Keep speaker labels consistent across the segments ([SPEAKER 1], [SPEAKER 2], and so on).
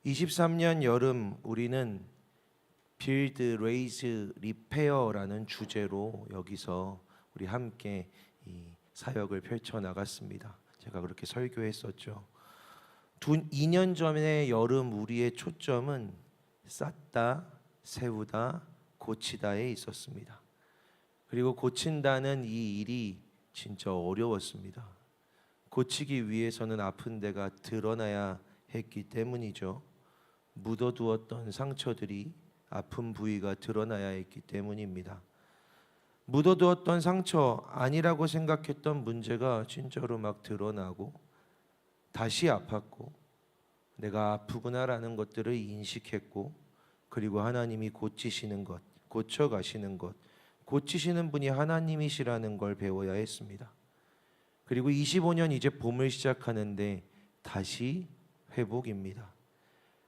[SPEAKER 1] 23년 여름 우리는 빌드, 레이즈, 리페어라는 주제로 여기서 우리 함께 이 사역을 펼쳐 나갔습니다. 제가 그렇게 설교했었죠. 2년 전의 여름 우리의 초점은 쌓다, 세우다, 고치다에 있었습니다. 그리고 고친다는 이 일이 진짜 어려웠습니다. 고치기 위해서는 아픈 데가 드러나야 했기 때문이죠. 묻어두었던 상처들이 아픈 부위가 드러나야 했기 때문입니다. 묻어두었던 상처 아니라고 생각했던 문제가 진짜로 막 드러나고 다시 아팠고 내가 아프구나라는 것들을 인식했고, 그리고 하나님이 고치시는 것, 고쳐가시는 것, 고치시는 분이 하나님이시라는 걸 배워야 했습니다. 그리고 25년 이제 봄을 시작하는데 다시 회복입니다.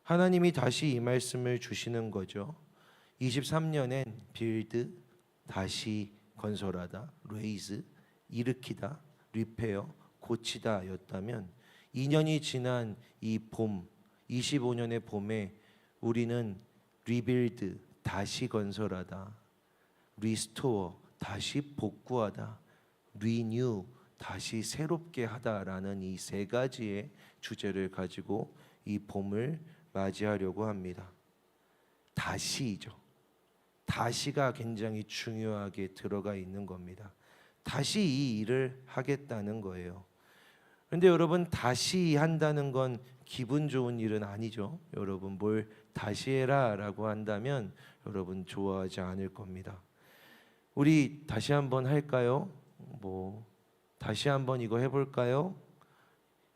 [SPEAKER 1] 하나님이 다시 이 말씀을 주시는 거죠. 23년엔 빌드, 다시 건설하다, 레이즈, 일으키다, 리페어, 고치다 였다면 2년이 지난 이 봄, 25년의 봄에 우리는 리빌드, 다시 건설하다, 리스토어, 다시 복구하다, 리뉴, 다시 새롭게 하다라는 이 세 가지의 주제를 가지고 이 봄을 맞이하려고 합니다. 다시죠. 다시가 굉장히 중요하게 들어가 있는 겁니다. 다시 이 일을 하겠다는 거예요. 그런데 여러분, 다시 한다는 건 기분 좋은 일은 아니죠. 여러분, 뭘 다시 해라 라고 한다면 여러분 좋아하지 않을 겁니다. 우리 다시 한번 할까요? 다시 한번 이거 해볼까요?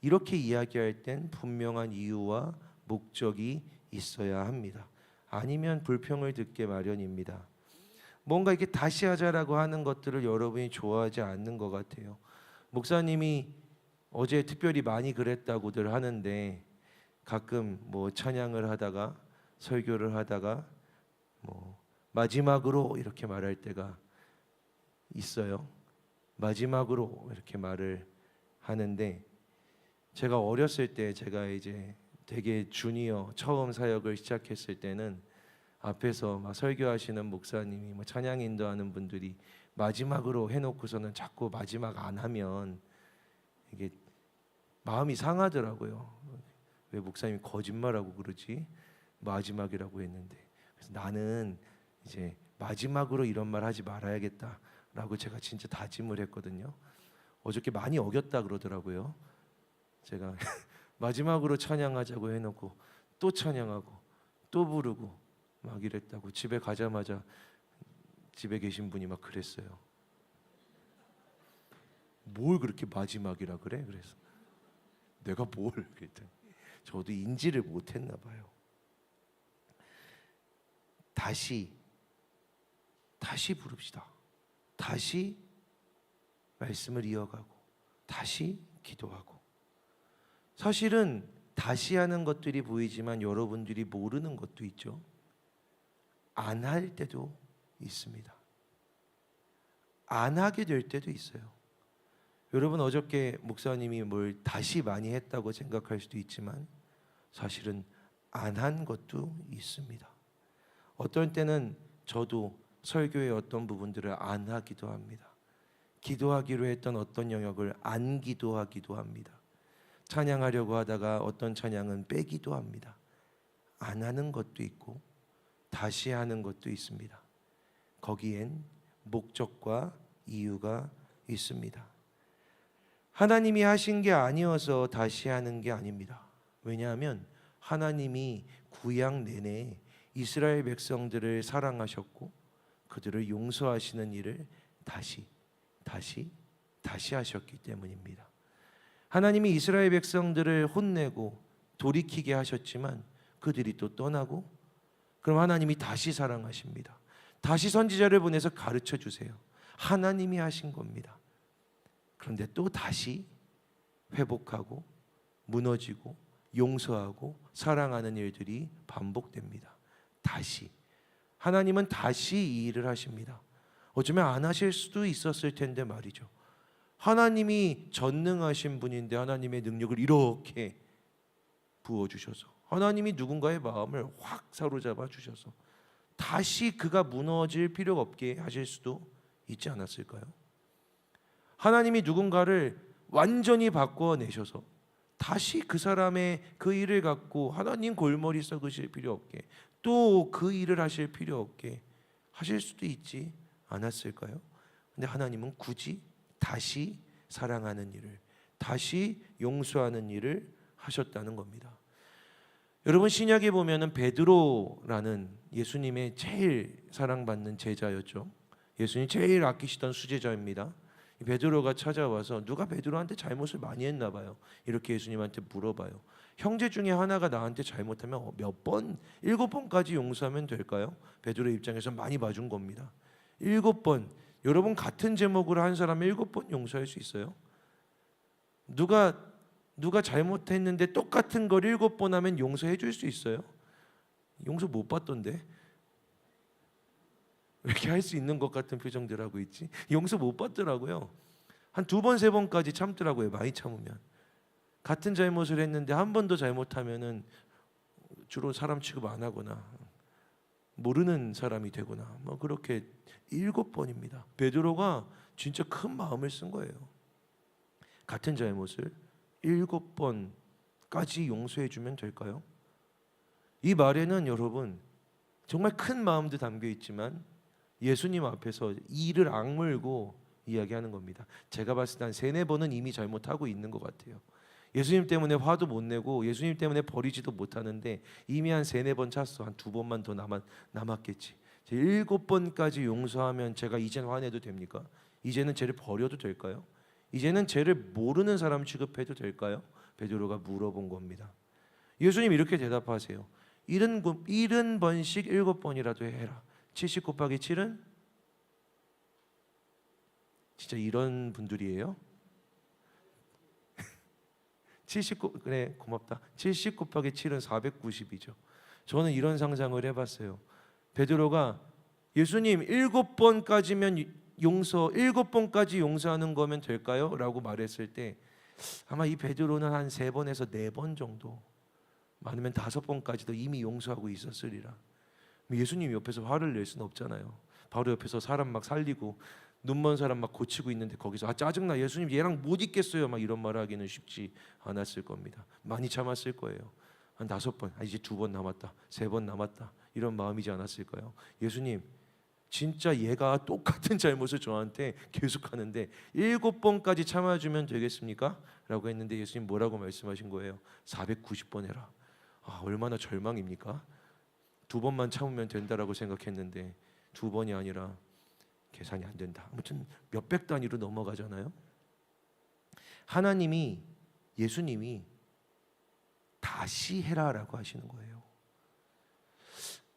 [SPEAKER 1] 이렇게 이야기할 땐 분명한 이유와 목적이 있어야 합니다. 아니면 불평을 듣게 마련입니다. 뭔가 이렇게 다시 하자라고 하는 것들을 여러분이 좋아하지 않는 것 같아요. 목사님이 어제 특별히 많이 그랬다고들 하는데 가끔 찬양을 하다가 설교를 하다가 마지막으로 이렇게 말할 때가 있어요. 마지막으로 이렇게 말을 하는데, 제가 어렸을 때, 제가 이제 되게 주니어 처음 사역을 시작했을 때는 앞에서 막 설교하시는 목사님이 찬양 인도하는 분들이 마지막으로 해놓고서는 자꾸 마지막 안 하면 이게 마음이 상하더라고요. 왜 목사님이 거짓말하고 그러지? 마지막이라고 했는데. 그래서 나는 이제 마지막으로 이런 말 하지 말아야겠다라고 제가 진짜 다짐을 했거든요. 어저께 많이 어겼다 그러더라고요. 제가 마지막으로 찬양하자고 해놓고 또 찬양하고 또 부르고 막 이랬다고. 집에 가자마자 집에 계신 분이 막 그랬어요. 뭘 그렇게 마지막이라 그래? 그래서 내가 뭘 그랬더니 저도 인지를 못했나 봐요. 다시 부릅시다. 다시 말씀을 이어가고 다시 기도하고. 사실은 다시 하는 것들이 보이지만 여러분들이 모르는 것도 있죠. 안 할 때도 있습니다. 안 하게 될 때도 있어요. 여러분, 어저께 목사님이 뭘 다시 많이 했다고 생각할 수도 있지만 사실은 안 한 것도 있습니다. 어떤 때는 저도 설교의 어떤 부분들을 안 하기도 합니다. 기도하기로 했던 어떤 영역을 안 기도하기도 합니다. 찬양하려고 하다가 어떤 찬양은 빼기도 합니다. 안 하는 것도 있고 다시 하는 것도 있습니다. 거기엔 목적과 이유가 있습니다. 하나님이 하신 게 아니어서 다시 하는 게 아닙니다. 왜냐하면 하나님이 구약 내내 이스라엘 백성들을 사랑하셨고 그들을 용서하시는 일을 다시 하셨기 때문입니다. 하나님이 이스라엘 백성들을 혼내고 돌이키게 하셨지만 그들이 또 떠나고, 그럼 하나님이 다시 사랑하십니다. 다시 선지자를 보내서 가르쳐 주세요. 하나님이 하신 겁니다. 그런데 또 다시 회복하고 무너지고 용서하고 사랑하는 일들이 반복됩니다. 다시. 하나님은 다시 이 일을 하십니다. 어쩌면 안 하실 수도 있었을 텐데 말이죠. 하나님이 전능하신 분인데 하나님의 능력을 이렇게 부어주셔서 하나님이 누군가의 마음을 확 사로잡아 주셔서 다시 그가 무너질 필요가 없게 하실 수도 있지 않았을까요? 하나님이 누군가를 완전히 바꿔내셔서 다시 그 사람의 그 일을 갖고 하나님 골머리 썩으실 필요 없게, 또 그 일을 하실 필요 없게 하실 수도 있지 않았을까요? 근데 하나님은 굳이 다시 사랑하는 일을, 다시 용서하는 일을 하셨다는 겁니다. 여러분, 신약에 보면은 베드로라는 예수님의 제일 사랑받는 제자였죠. 예수님 제일 아끼시던 수제자입니다. 베드로가 찾아와서 누가 베드로한테 잘못을 많이 했나 봐요. 이렇게 예수님한테 물어봐요. 형제 중에 하나가 나한테 잘못하면 몇 번? 7번까지 용서하면 될까요? 베드로의 입장에서 많이 봐준 겁니다. 7번. 여러분, 같은 제목으로 한 사람 7번 용서할 수 있어요? 누가 잘못했는데 똑같은 걸 7번 하면 용서해 줄 수 있어요? 용서 못 받던데. 왜 이렇게 할 수 있는 것 같은 표정들 하고 있지? 용서 못 받더라고요. 한 2번, 3번까지 참더라고요. 많이 참으면. 같은 잘못을 했는데 한 번 더 잘못하면은 주로 사람 취급 안 하거나 모르는 사람이 되거나 뭐 그렇게 7번입니다. 베드로가 진짜 큰 마음을 쓴 거예요. 같은 잘못을 7번까지 용서해 주면 될까요? 이 말에는 여러분 정말 큰 마음도 담겨 있지만 예수님 앞에서 이를 악물고 이야기하는 겁니다. 제가 봤을 때 한 3-4번은 이미 잘못하고 있는 것 같아요. 예수님 때문에 화도 못 내고 예수님 때문에 버리지도 못하는데 이미 한 3-4번 찼어. 한 2번만 더 남았겠지. 7번까지 용서하면 제가 이젠 화내도 됩니까? 이제는 죄를 버려도 될까요? 이제는 죄를 모르는 사람 취급해도 될까요? 베드로가 물어본 겁니다. 예수님 이렇게 대답하세요. 70번씩 7번이라도 해라. 70 곱하기 7은 진짜 이런 분들이에요? 그래 고맙다. 70 곱하기 7은 490이죠. 저는 이런 상상을 해봤어요. 베드로가 예수님 7번까지면 7번까지 용서하는 거면 될까요? 라고 말했을 때 아마 이 베드로는 한 3번에서 4번 정도, 많으면 5번까지도 이미 용서하고 있었으리라. 예수님 옆에서 화를 낼 수는 없잖아요. 바로 옆에서 사람 막 살리고 눈먼 사람 막 고치고 있는데 거기서 짜증나, 예수님 얘랑 못 있겠어요, 막 이런 말 하기는 쉽지 않았을 겁니다. 많이 참았을 거예요. 한 5번, 이제 2번 남았다, 3번 남았다, 이런 마음이지 않았을까요? 예수님 진짜 얘가 똑같은 잘못을 저한테 계속하는데 7번까지 참아주면 되겠습니까? 라고 했는데 예수님 뭐라고 말씀하신 거예요? 490번 해라. 얼마나 절망입니까? 2번만 참으면 된다라고 생각했는데 2번이 아니라 계산이 안 된다. 아무튼 몇백 단위로 넘어가잖아요. 하나님이, 예수님이 다시 해라라고 하시는 거예요.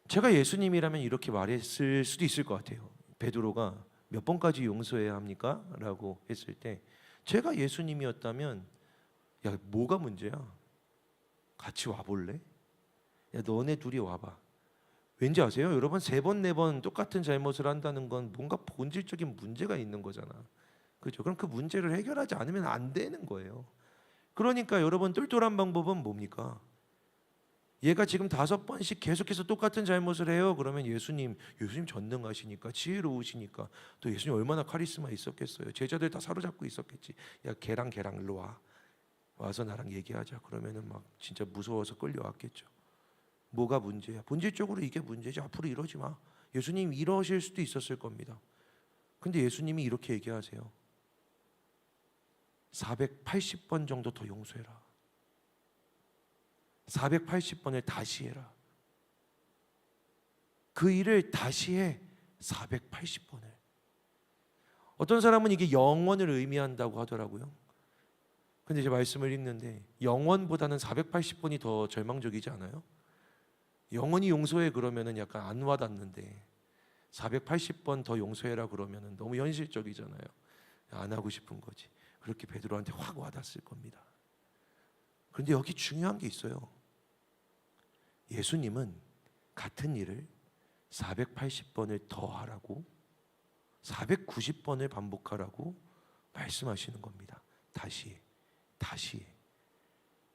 [SPEAKER 1] 제가 예수님이라면 이렇게 말했을 수도 있을 것 같아요. 베드로가 몇 번까지 용서해야 합니까? 라고 했을 때 제가 예수님이었다면 야, 뭐가 문제야? 같이 와볼래? 야, 너네 둘이 와봐. 왠지 아세요? 여러분 3번, 4번 똑같은 잘못을 한다는 건 뭔가 본질적인 문제가 있는 거잖아. 그렇죠? 그럼 그 문제를 해결하지 않으면 안 되는 거예요. 그러니까 여러분 똘똘한 방법은 뭡니까? 얘가 지금 5번씩 계속해서 똑같은 잘못을 해요. 그러면 예수님 전능하시니까, 지혜로우시니까, 또 예수님 얼마나 카리스마 있었겠어요. 제자들 다 사로잡고 있었겠지. 야, 걔랑 일로 와. 와서 나랑 얘기하자. 그러면은 막 진짜 무서워서 끌려왔겠죠. 뭐가 문제야? 본질적으로 이게 문제지. 앞으로 이러지 마. 예수님 이러실 수도 있었을 겁니다. 근데 예수님이 이렇게 얘기하세요. 480번 정도 더 용서해라. 480번을 다시 해라. 그 일을 다시 해. 480번을. 어떤 사람은 이게 영원을 의미한다고 하더라고요. 근데 제 말씀을 읽는데 영원보다는 480번이 더 절망적이지 않아요? 영원히 용서해 그러면은 약간 안 와닿는데 480번 더 용서해라 그러면은 너무 현실적이잖아요. 안 하고 싶은 거지. 그렇게 베드로한테 확 와닿았을 겁니다. 그런데 여기 중요한 게 있어요. 예수님은 같은 일을 480번을 더 하라고, 490번을 반복하라고 말씀하시는 겁니다. 다시 해.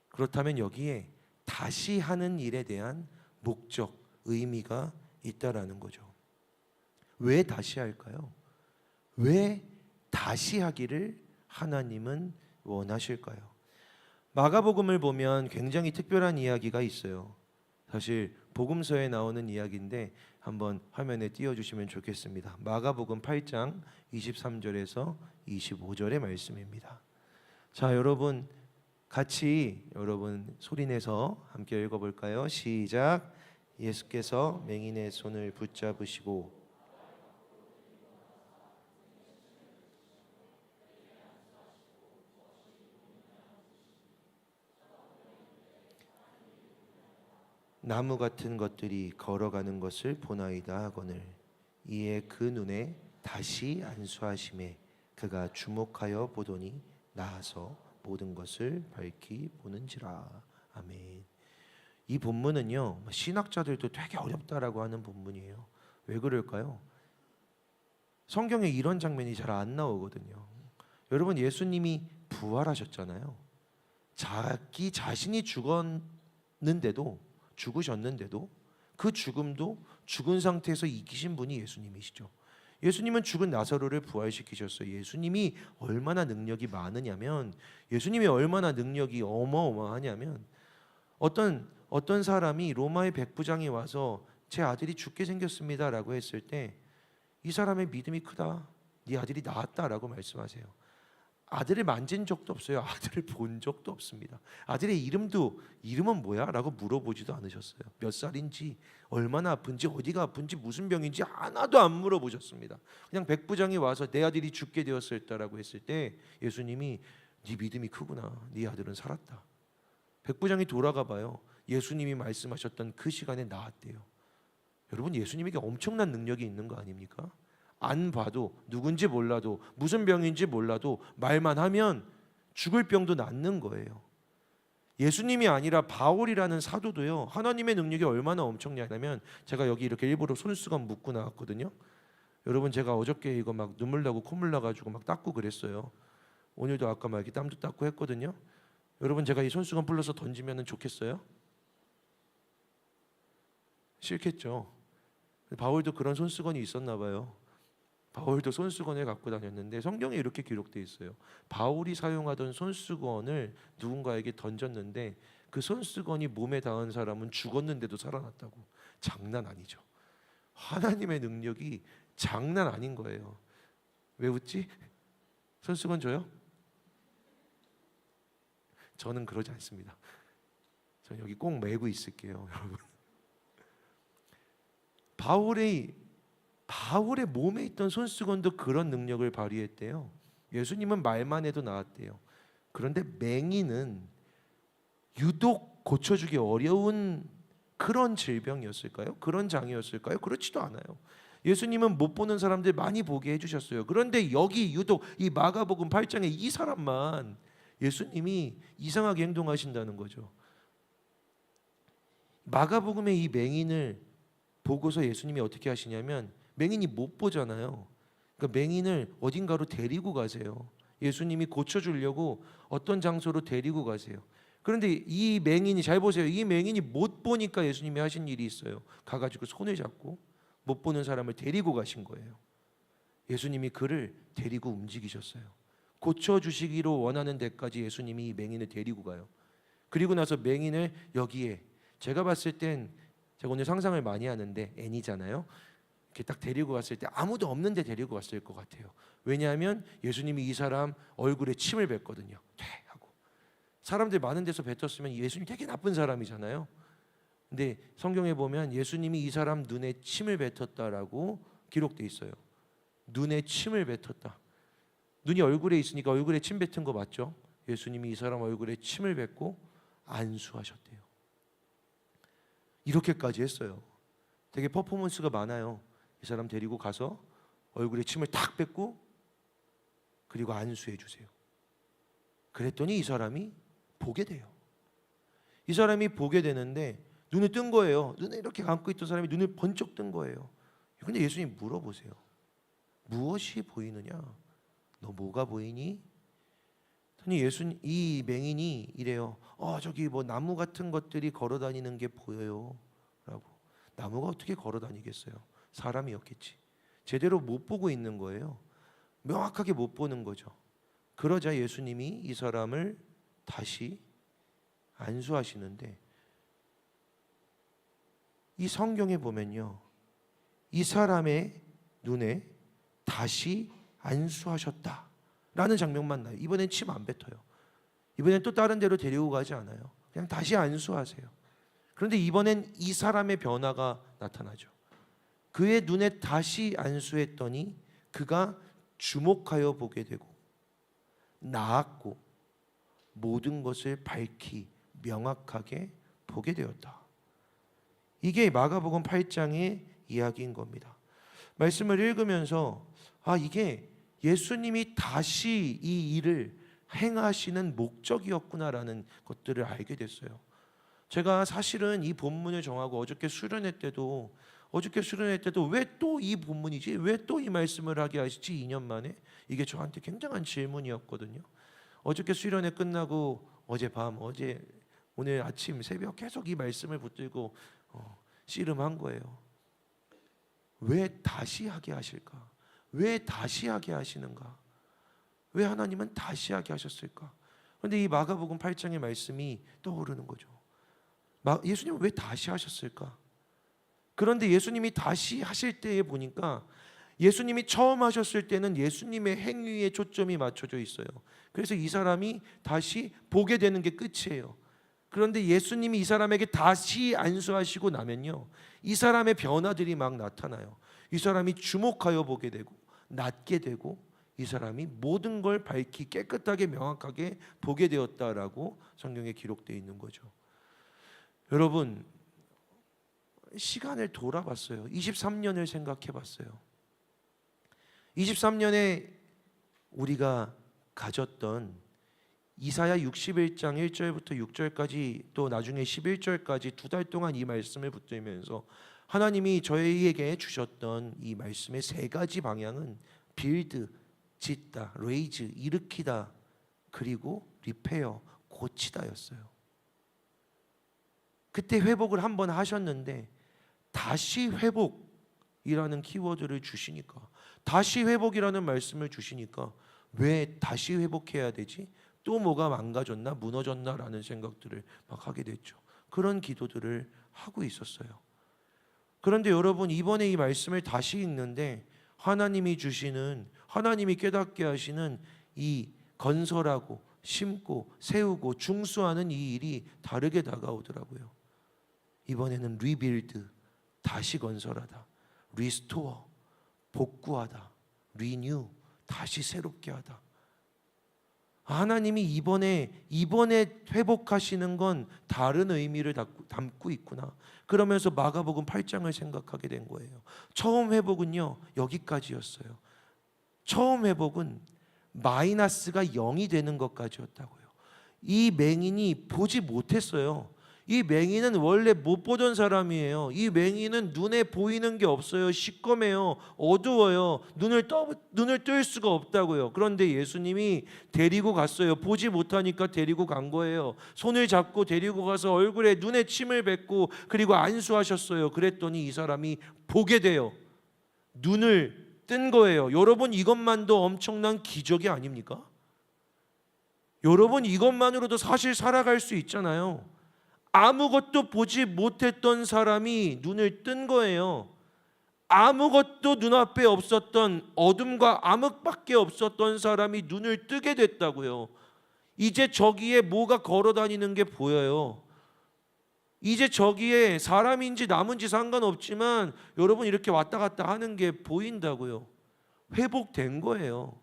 [SPEAKER 1] 그렇다면 여기에 다시 하는 일에 대한 목적, 의미가 있다라는 거죠. 왜 다시 할까요? 왜 다시 하기를 하나님은 원하실까요? 마가복음을 보면 굉장히 특별한 이야기가 있어요. 사실 복음서에 나오는 이야기인데 한번 화면에 띄워주시면 좋겠습니다. 마가복음 8장 23절에서 25절의 말씀입니다. 자, 여러분 같이 소리내서 함께 읽어볼까요? 시작. 예수께서 맹인의 손을 붙잡으시고 나무 같은 것들이 걸어가는 것을 보나이다 하거늘 이에 그 눈에 다시 안수하심에 그가 주목하여 보더니 나아서 모든 것을 밝히 보는지라. 아멘. 이 본문은요, 신학자들도 되게 어렵다라고 하는 본문이에요. 왜 그럴까요? 성경에 이런 장면이 잘 안 나오거든요. 여러분, 예수님이 부활하셨잖아요. 자기 자신이 죽으셨는데도 그 죽음도 죽은 상태에서 이기신 분이 예수님이시죠. 예수님은 죽은 나사로를 부활시키셨어요. 예수님이 얼마나 능력이 많으냐면, 예수님이 얼마나 능력이 어마어마하냐면, 어떤 사람이 로마의 백부장이 와서 제 아들이 죽게 생겼습니다라고 했을 때 이 사람의 믿음이 크다. 네 아들이 나았다라고 말씀하세요. 아들을 만진 적도 없어요. 아들을 본 적도 없습니다. 아들의 이름은 뭐야? 라고 물어보지도 않으셨어요. 몇 살인지, 얼마나 아픈지, 어디가 아픈지, 무슨 병인지 하나도 안 물어보셨습니다. 그냥 백부장이 와서 내 아들이 죽게 되었을다라고 했을 때 예수님이 네 믿음이 크구나. 네 아들은 살았다. 백부장이 돌아가 봐요. 예수님이 말씀하셨던 그 시간에 나았대요. 여러분, 예수님에게 엄청난 능력이 있는 거 아닙니까? 안 봐도, 누군지 몰라도, 무슨 병인지 몰라도 말만 하면 죽을 병도 낫는 거예요. 예수님이 아니라 바울이라는 사도도요, 하나님의 능력이 얼마나 엄청나냐면, 제가 여기 이렇게 일부러 손수건 묶고 나왔거든요. 여러분, 제가 어저께 이거 막 눈물 나고 콧물 나가지고 막 닦고 그랬어요. 오늘도 아까 막 이렇게 땀도 닦고 했거든요. 여러분, 제가 이 손수건 불러서 던지면 좋겠어요? 싫겠죠. 바울도 그런 손수건이 있었나 봐요. 바울도 손수건을 갖고 다녔는데 성경에 이렇게 기록되어 있어요. 바울이 사용하던 손수건을 누군가에게 던졌는데 그 손수건이 몸에 닿은 사람은 죽었는데도 살아났다고. 장난 아니죠. 하나님의 능력이 장난 아닌 거예요. 왜 웃지? 손수건 줘요? 저는 그러지 않습니다. 저는 여기 꼭 메고 있을게요, 여러분. 바울의 몸에 있던 손수건도 그런 능력을 발휘했대요. 예수님은 말만 해도 나았대요. 그런데 맹인은 유독 고쳐주기 어려운 그런 질병이었을까요? 그런 장이었을까요? 그렇지도 않아요. 예수님은 못 보는 사람들 많이 보게 해주셨어요. 그런데 여기 유독 이 마가복음 8장에 이 사람만 예수님이 이상하게 행동하신다는 거죠. 마가복음의 이 맹인을 보고서 예수님이 어떻게 하시냐면, 맹인이 못 보잖아요. 그러니까 맹인을 어딘가로 데리고 가세요. 예수님이 고쳐주려고 어떤 장소로 데리고 가세요. 그런데 이 맹인이, 잘 보세요. 이 맹인이 못 보니까 예수님이 하신 일이 있어요. 가가지고 손을 잡고 못 보는 사람을 데리고 가신 거예요. 예수님이 그를 데리고 움직이셨어요. 고쳐주시기로 원하는 데까지 예수님이 이 맹인을 데리고 가요. 그리고 나서 맹인을 여기에, 제가 봤을 땐, 제가 오늘 상상을 많이 하는데 애니잖아요. 이렇게 딱 데리고 갔을 때 아무도 없는데 데리고 갔을 것 같아요. 왜냐하면 예수님이 이 사람 얼굴에 침을 뱉거든요. 돼 하고. 사람들 많은 데서 뱉었으면 예수님 되게 나쁜 사람이잖아요. 근데 성경에 보면 예수님이 이 사람 눈에 침을 뱉었다라고 기록돼 있어요. 눈에 침을 뱉었다. 눈이 얼굴에 있으니까 얼굴에 침 뱉은 거 맞죠? 예수님이 이 사람 얼굴에 침을 뱉고 안수하셨대요. 이렇게까지 했어요. 되게 퍼포먼스가 많아요. 이 사람 데리고 가서 얼굴에 침을 탁 뱉고 그리고 안수해 주세요. 그랬더니 이 사람이 보게 돼요. 이 사람이 보게 되는데 눈을 뜬 거예요. 눈을 이렇게 감고 있던 사람이 눈을 번쩍 뜬 거예요. 근데 예수님 물어보세요. 무엇이 보이느냐? 너 뭐가 보이니? 이 맹인이 이래요. 저기 뭐 나무 같은 것들이 걸어 다니는 게 보여요 라고. 나무가 어떻게 걸어 다니겠어요? 사람이었겠지. 제대로 못 보고 있는 거예요. 명확하게 못 보는 거죠. 그러자 예수님이 이 사람을 다시 안수하시는데, 이 성경에 보면요, 이 사람의 눈에 다시 안수하셨다라는 장면만 나요. 이번엔 침 안 뱉어요. 이번엔 또 다른 데로 데리고 가지 않아요. 그냥 다시 안수하세요. 그런데 이번엔 이 사람의 변화가 나타나죠. 그의 눈에 다시 안수했더니 그가 주목하여 보게 되고 나았고 모든 것을 밝히 명확하게 보게 되었다. 이게 마가복음 8장의 이야기인 겁니다. 말씀을 읽으면서 이게 예수님이 다시 이 일을 행하시는 목적이었구나라는 것들을 알게 됐어요. 제가 사실은 이 본문을 정하고 어저께 수련회 때도 왜 또 이 본문이지? 왜 또 이 말씀을 하게 하시지? 2년 만에? 이게 저한테 굉장한 질문이었거든요. 어저께 수련회 끝나고 오늘 아침 새벽 계속 이 말씀을 붙들고 씨름한 거예요. 왜 다시 하게 하실까? 왜 다시 하게 하시는가? 왜 하나님은 다시 하게 하셨을까? 그런데 이 마가복음 8장의 말씀이 떠오르는 거죠. 예수님은 왜 다시 하셨을까? 그런데 예수님이 다시 하실 때에 보니까, 예수님이 처음 하셨을 때는 예수님의 행위에 초점이 맞춰져 있어요. 그래서 이 사람이 다시 보게 되는 게 끝이에요. 그런데 예수님이 이 사람에게 다시 안수하시고 나면요, 이 사람의 변화들이 막 나타나요. 이 사람이 주목하여 보게 되고 낫게 되고, 이 사람이 모든 걸 밝히 깨끗하게 명확하게 보게 되었다라고 성경에 기록되어 있는 거죠. 여러분, 시간을 돌아봤어요. 23년을 생각해 봤어요. 23년에 우리가 가졌던 이사야 61장 1절부터 6절까지, 또 나중에 11절까지 2달 동안 이 말씀을 붙들면서 하나님이 저희에게 주셨던 이 말씀의 3가지 방향은 빌드, 짓다, 레이즈, 일으키다, 그리고 리페어, 고치다였어요. 그때 회복을 한번 하셨는데 다시 회복이라는 키워드를 주시니까, 다시 회복이라는 말씀을 주시니까 왜 다시 회복해야 되지? 또 뭐가 망가졌나, 무너졌나라는 생각들을 막 하게 됐죠. 그런 기도들을 하고 있었어요. 그런데 여러분, 이번에 이 말씀을 다시 읽는데 하나님이 주시는, 하나님이 깨닫게 하시는 이 건설하고 심고 세우고 중수하는 이 일이 다르게 다가오더라고요. 이번에는 리빌드, 다시 건설하다, 리스토어, 복구하다, 리뉴, 다시 새롭게 하다. 하나님이 이번에 회복하시는 건 다른 의미를 담고 있구나. 그러면서 마가복음 8장을 생각하게 된 거예요. 처음 회복은요, 여기까지였어요. 처음 회복은 마이너스가 0이 되는 것까지였다고요. 이 맹인이 보지 못했어요. 이 맹인은 원래 못 보던 사람이에요. 이 맹인은 눈에 보이는 게 없어요. 시꺼매요. 어두워요. 눈을 뜰 수가 없다고요. 그런데 예수님이 데리고 갔어요. 보지 못하니까 데리고 간 거예요. 손을 잡고 데리고 가서 얼굴에, 눈에 침을 뱉고 그리고 안수하셨어요. 그랬더니 이 사람이 보게 돼요. 눈을 뜬 거예요. 여러분, 이것만도 엄청난 기적이 아닙니까? 여러분, 이것만으로도 사실 살아갈 수 있잖아요. 아무것도 보지 못했던 사람이 눈을 뜬 거예요. 아무것도 눈앞에 없었던, 어둠과 암흑밖에 없었던 사람이 눈을 뜨게 됐다고요. 이제 저기에 뭐가 걸어다니는 게 보여요. 이제 저기에 사람인지 나무인지 상관없지만 여러분, 이렇게 왔다 갔다 하는 게 보인다고요. 회복된 거예요.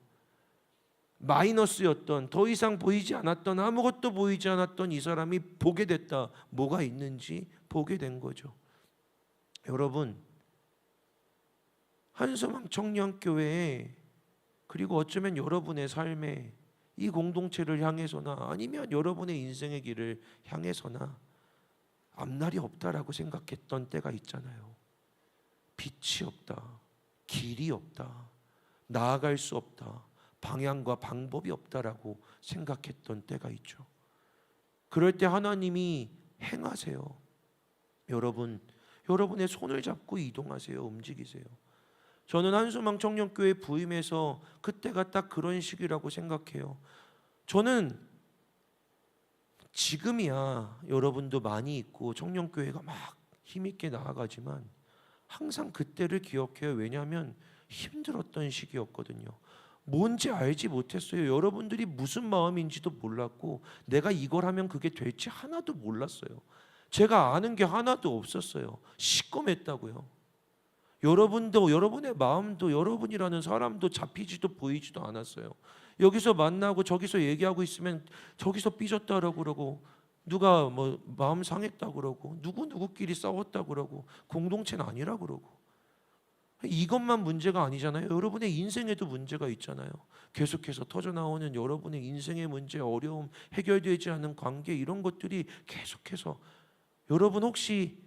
[SPEAKER 1] 마이너스였던, 더 이상 보이지 않았던, 아무것도 보이지 않았던 이 사람이 보게 됐다. 뭐가 있는지 보게 된 거죠. 여러분, 한소망 청년교회에, 그리고 어쩌면 여러분의 삶에, 이 공동체를 향해서나 아니면 여러분의 인생의 길을 향해서나 앞날이 없다라고 생각했던 때가 있잖아요. 빛이 없다, 길이 없다, 나아갈 수 없다, 방향과 방법이 없다라고 생각했던 때가 있죠. 그럴 때 하나님이 행하세요. 여러분의 손을 잡고 이동하세요. 움직이세요. 저는 한수망 청년교회 부임해서 그때가 딱 그런 시기라고 생각해요. 저는 지금이야 여러분도 많이 있고 청년교회가 막 힘있게 나아가지만 항상 그때를 기억해요. 왜냐하면 힘들었던 시기였거든요. 뭔지 알지 못했어요. 여러분들이 무슨 마음인지도 몰랐고 내가 이걸 하면 그게 될지 하나도 몰랐어요. 제가 아는 게 하나도 없었어요. 시꺼맸다고요. 여러분도, 여러분의 마음도, 여러분이라는 사람도 잡히지도 보이지도 않았어요. 여기서 만나고 저기서 얘기하고 있으면 저기서 삐졌다라고 그러고 누가 뭐 마음 상했다고 그러고 누구끼리 싸웠다고 그러고 공동체는 아니라고 그러고 이것만 문제가 아니잖아요. 여러분의 인생에도 문제가 있잖아요. 계속해서 터져나오는 여러분의 인생의 문제, 어려움, 해결되지 않은 관계 이런 것들이 계속해서 여러분 혹시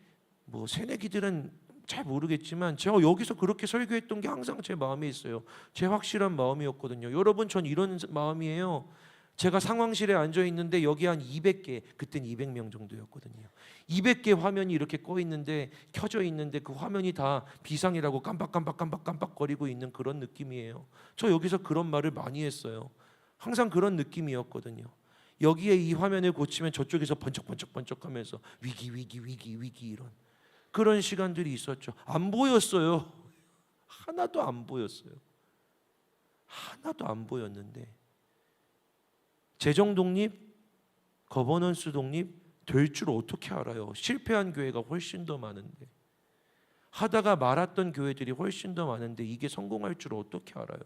[SPEAKER 1] 뭐 새내기들은 잘 모르겠지만 제가 여기서 그렇게 설교했던 게 항상 제 마음에 있어요. 제 확실한 마음이었거든요. 여러분 전 이런 마음이에요. 제가 상황실에 앉아 있는데 여기 한 200개, 그땐 200명 정도였거든요. 200개 화면이 이렇게 꺼 있는데 켜져 있는데 그 화면이 다 비상이라고 깜빡거리고 있는 그런 느낌이에요. 저 여기서 그런 말을 많이 했어요. 항상 그런 느낌이었거든요. 여기에 이 화면을 고치면 저쪽에서 번쩍번쩍하면서 위기 이런 그런 시간들이 있었죠. 안 보였어요. 하나도 안 보였어요. 하나도 안 보였는데 재정 독립, 거버넌스 독립 될 줄 어떻게 알아요? 실패한 교회가 훨씬 더 많은데 하다가 말았던 교회들이 훨씬 더 많은데 이게 성공할 줄 어떻게 알아요?